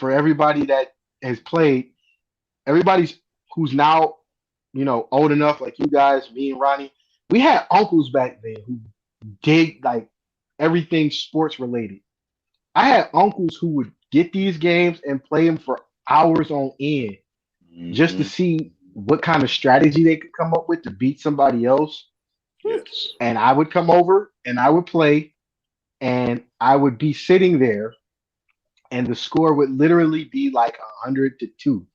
everybody that has played, everybody's who's now, old enough, like you guys, me and Ronnie, we had uncles back then who everything sports related. I had uncles who would get these games and play them for hours on end just to Hmm. see what kind of strategy they could come up with to beat somebody else. Yes. And I would come over and I would play, and I would be sitting there, and the score would literally be like 100-2.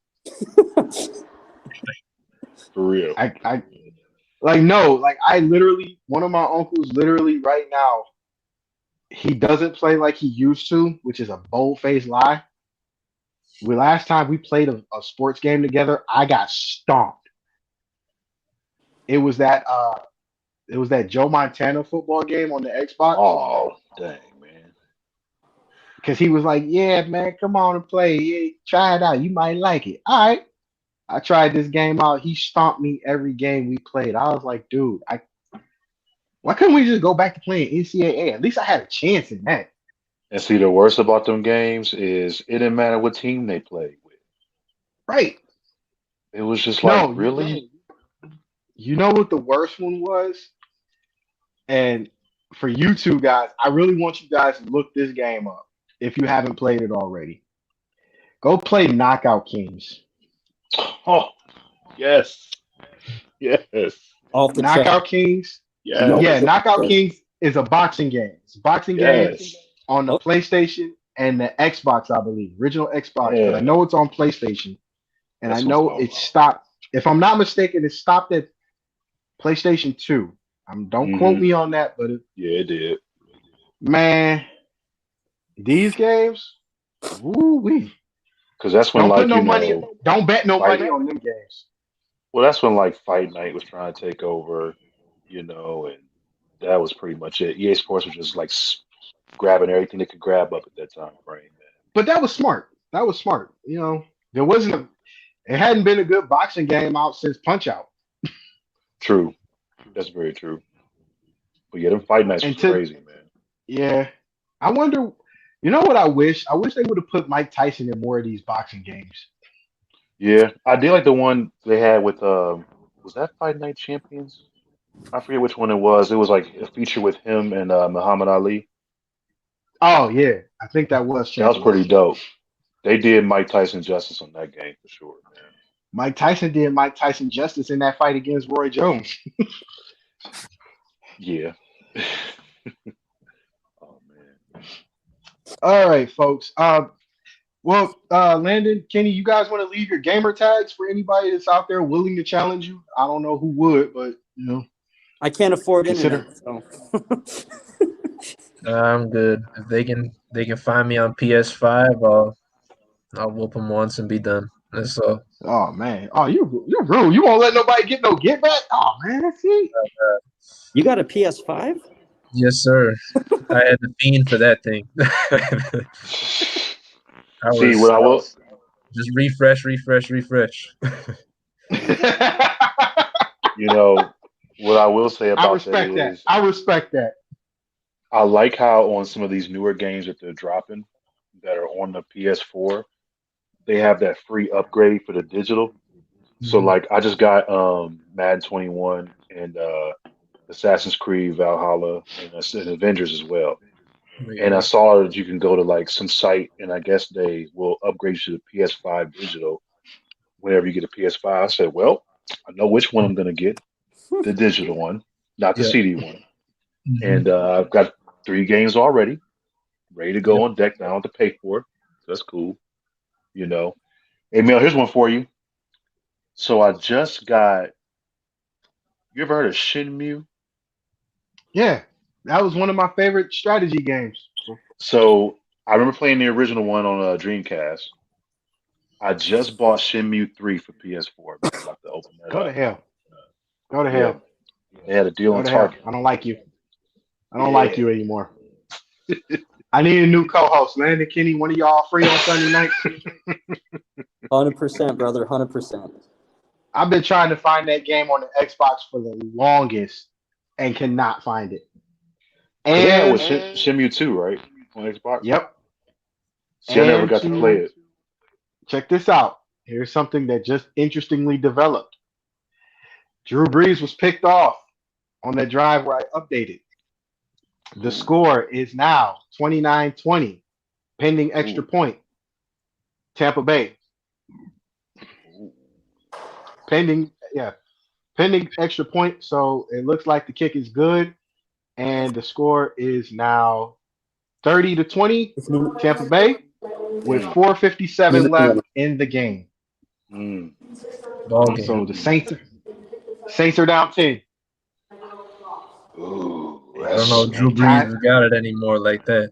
For real. I like no, like I literally one of my uncles literally right now, he doesn't play like he used to, which is a bold faced lie. We last time we played a sports game together, I got stomped. It was that Joe Montana football game on the Xbox Oh, dang, man. because he was like, "Yeah, man, come on and play. Yeah, try it out. You might like it." All right, I tried this game out. He stomped me every game we played. I was like, "Dude, why couldn't we just go back to playing NCAA? At least I had a chance in that." And see, the worst about them games is it didn't matter what team they played with. Right? It was just like, No, really? you know what the worst one was? And for you two guys, I really want you guys to look this game up if you haven't played it already. Go play Knockout Kings. Oh, yes. Yes. Off the chest. Knockout Kings. No. Yeah, Yes. Knockout Kings is a boxing game. It's a boxing game Yes. on the Oh, PlayStation and the Xbox, I believe. Original Xbox, but I Yeah. know it's on PlayStation. And I That's what I'm know talking it stopped. If I'm not mistaken, it stopped at PlayStation 2. Don't about. quote me on that, but Yeah, it did. man, these games, woo wee. Because that's when, Don't put like, no money. Don't bet no fight. money on them games. Well, that's when, like, Fight Night was trying to take over, and that was pretty much it. EA Sports was just, like, grabbing everything they could grab up at that time frame, man. But that was smart. That was smart. There wasn't a. It hadn't been a good boxing game out since Punch Out. True. That's very true. But yeah, them Fight Nights And was to crazy, man. yeah, I wonder. You know what I wish? I wish they would have put Mike Tyson in more of these boxing games. Yeah, I did like the one they had with was that Fight Night Champions? I forget which one it was. It was like a feature with him and Muhammad Ali. Oh yeah, I think that was That was Champions. pretty dope. They did Mike Tyson justice on that game for sure, man. Mike Tyson did Mike Tyson justice in that fight against Roy Jones. Yeah. Oh man. All right, folks. Landon, Kenny, you guys want to leave your gamer tags for anybody that's out there willing to challenge you? I don't know who would, but I can't afford consider. internet, so I'm good. If they can find me on PS5, I'll whoop them once and be done. That's all. Oh man. Oh, you're rude. You won't let nobody get no get back. Oh man, that's it. you got a PS5? Yes, sir. I had the fiend for that thing. I See was what I will. just refresh. You know what I will say I about that respect that. is I respect that. I like how on some of these newer games that they're dropping that are on the PS4, they have that free upgrade for the digital. So Mhm. like I just got Madden 21 and Assassin's Creed Valhalla and Avengers as well. And I Yeah. saw that you can go to like some site and I guess they will upgrade you to the PS5 digital whenever you get a PS5. I said, well, I know which one I'm gonna get, the digital one, not the Yeah. CD one. Mhm. And I've got 3 games already, ready to go Yep. on deck. Now I don't have to pay for it. So that's cool, you know. Hey Mel, here's one for you. So I just got. You ever heard of Shinmu? Yeah. That was one of my favorite strategy games. So I remember playing the original one on Dreamcast. I just bought Shinmu 3 for PS4, man. I'm about to open that Go to up. hell. Go to Yeah, hell. they had a deal Go on to hell. Target. I don't like you. I don't like Yeah. you anymore. I need a new co-host. Landon, Kenny, one of y'all free on Sunday night? 100%, brother. 100%. I've been trying to find that game on the Xbox for the longest and cannot find it. Because they had with And Shinmu 2, right? On Xbox. yep. See, I never And got to play to it. check this out. Here's something that just interestingly developed. Drew Brees was picked off on that drive where I updated. The score is now 29-20, pending extra point. Tampa Bay. Pending extra point. So it looks like the kick is good. And the score is now 30-20, Tampa Bay, with 4:57 left in the game. Ball game. So the Saints are down 10. Ooh, I don't know if Drew Brees has got it anymore like that.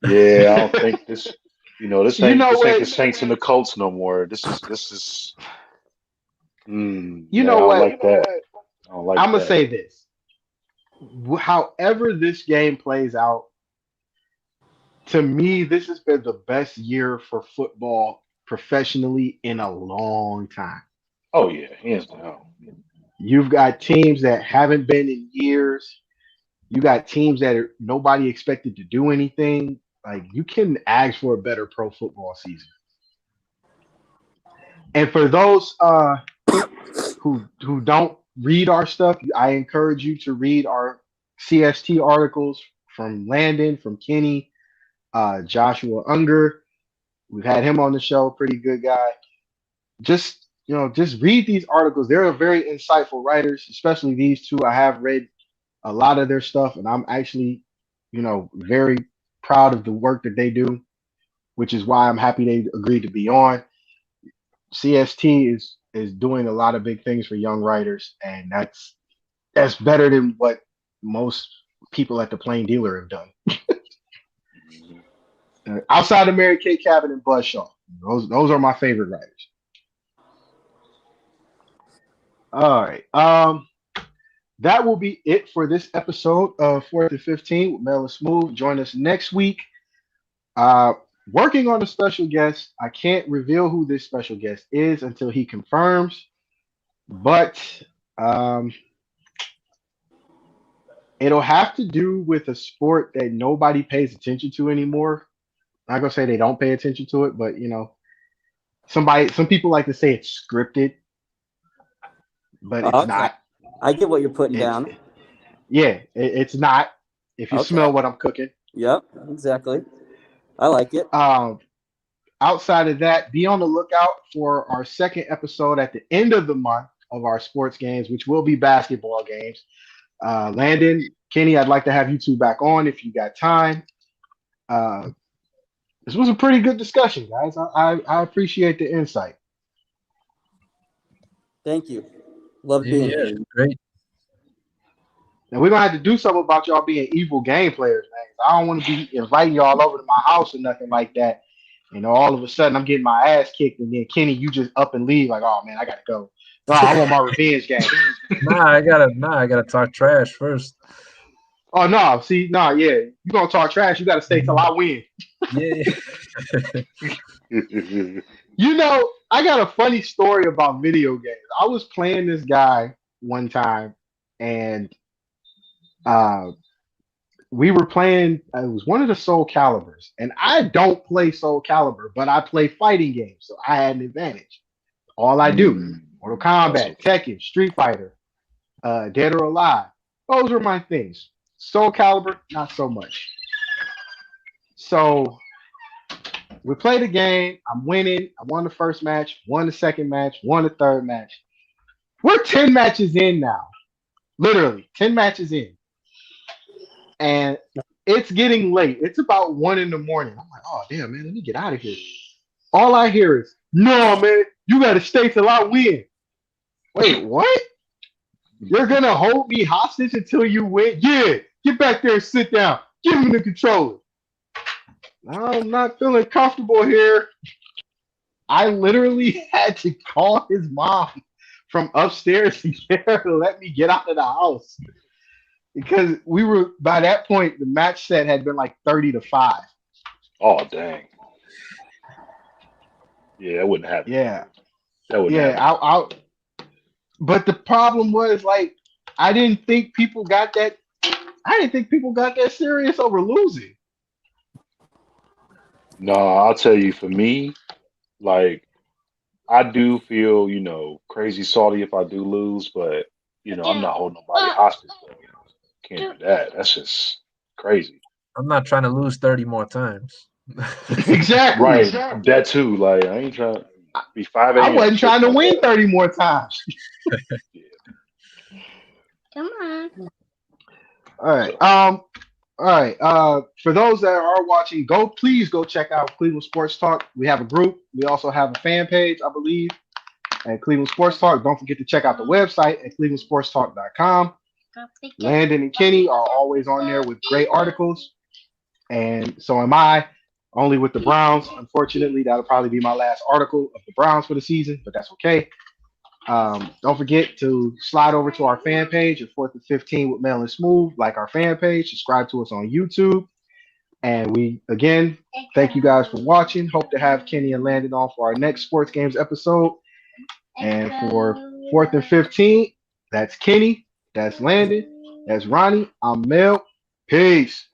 Yeah, I don't think this. This You ain't know this ain't what? the Saints and the Colts no more. This is. You Yeah, know I don't what? like that. I don't like I'm gonna that. say this. However this game plays out, to me, this has been the best year for football professionally in a long time. Oh yeah, hands down. You've got teams that haven't been in years. You got teams that nobody expected to do anything. Like you can ask for a better pro football season. And for those who don't read our stuff, I encourage you to read our CST articles from Landon, from Kenny, Joshua Unger. We've had him on the show, pretty good guy. Just read these articles. They're very insightful writers, especially these two. I have read a lot of their stuff, and I'm actually, very proud of the work that they do, which is why I'm happy they agreed to be on. CST is doing a lot of big things for young writers, and that's better than what most people at the Plain Dealer have done. Outside of Mary Kay Cabin and Buzz Shaw, those are my favorite writers. All right. That will be it for this episode of 4th and 15 with Mel and Smooth. Join us next week. Working on a special guest. I can't reveal who this special guest is until he confirms, but it'll have to do with a sport that nobody pays attention to anymore. I'm not gonna say they don't pay attention to it, but some people like to say it's scripted, but it's not. I get what you're putting It's, down. Yeah, it's not. If you smell what I'm cooking. Yep, exactly. I like it. Outside of that, be on the lookout for our second episode at the end of the month of our sports games, which will be basketball games. Landon, Kenny, I'd like to have you two back on if you got time. This was a pretty good discussion, guys. I appreciate the insight. Thank you. Love being here. Great. Now we're gonna have to do something about y'all being evil game players, man. I don't want to be inviting y'all over to my house or nothing like that. All of a sudden I'm getting my ass kicked, and then Kenny, you just up and leave like, oh man, I gotta go. No, I want my revenge game. I gotta talk trash first. Oh no, yeah. You gonna talk trash, you gotta stay till I win. Yeah. I got a funny story about video games. I was playing this guy one time, and we were playing. It was one of the Soul Calibers, and I don't play Soul Calibur, but I play fighting games, so I had an advantage. All I do: Mortal Kombat, Tekken, Street Fighter, Dead or Alive. Those were my things. Soul Calibur, not so much. So we played a game. I'm winning. I won the first match, won the second match, won the third match. We're 10 matches in now. Literally 10 matches in. And it's getting late. It's about 1 a.m. I'm like, oh, damn, man, let me get out of here. All I hear is, no, man, you got to stay till I win. Wait, what? You're going to hold me hostage until you win? Yeah, get back there and sit down. Give me the controller. I'm not feeling comfortable here. I literally had to call his mom from upstairs to get her to let me get out of the house. Because we were, by that point, the match set had been like 30-5. Oh, dang. Yeah, that wouldn't happen. Yeah. That wouldn't happen. But the problem was, like, I didn't think people got that serious over losing. No, I'll tell you, for me, like, I do feel, crazy salty if I do lose, but, I'm not holding nobody hostage, though. Can't do that. That's just crazy. I'm not trying to lose 30 more times. Exactly. Right, Exactly. that too. Like I ain't trying to be 5 I a.m. wasn't trying to Like win that. 30 more times. Yeah. Come on. All right. So All right. For those that are watching, please go check out Cleveland Sports Talk. We have a group. We also have a fan page, I believe, at Cleveland Sports Talk. Don't forget to check out the website at clevelandsportstalk.com. Landon and Kenny are always on there with great articles, and so am I. Only with the Browns. Unfortunately, that'll probably be my last article of the Browns for the season, but that's okay. Don't forget to slide over to our fan page at 4th and 15 with Mel and Smooth, like our fan page, subscribe to us on YouTube. And we, again, thank you guys for watching. Hope to have Kenny and Landon on for our next Sports Games episode. And for 4th and 15, that's Kenny, that's Landon, that's Ronnie, I'm Mel. Peace.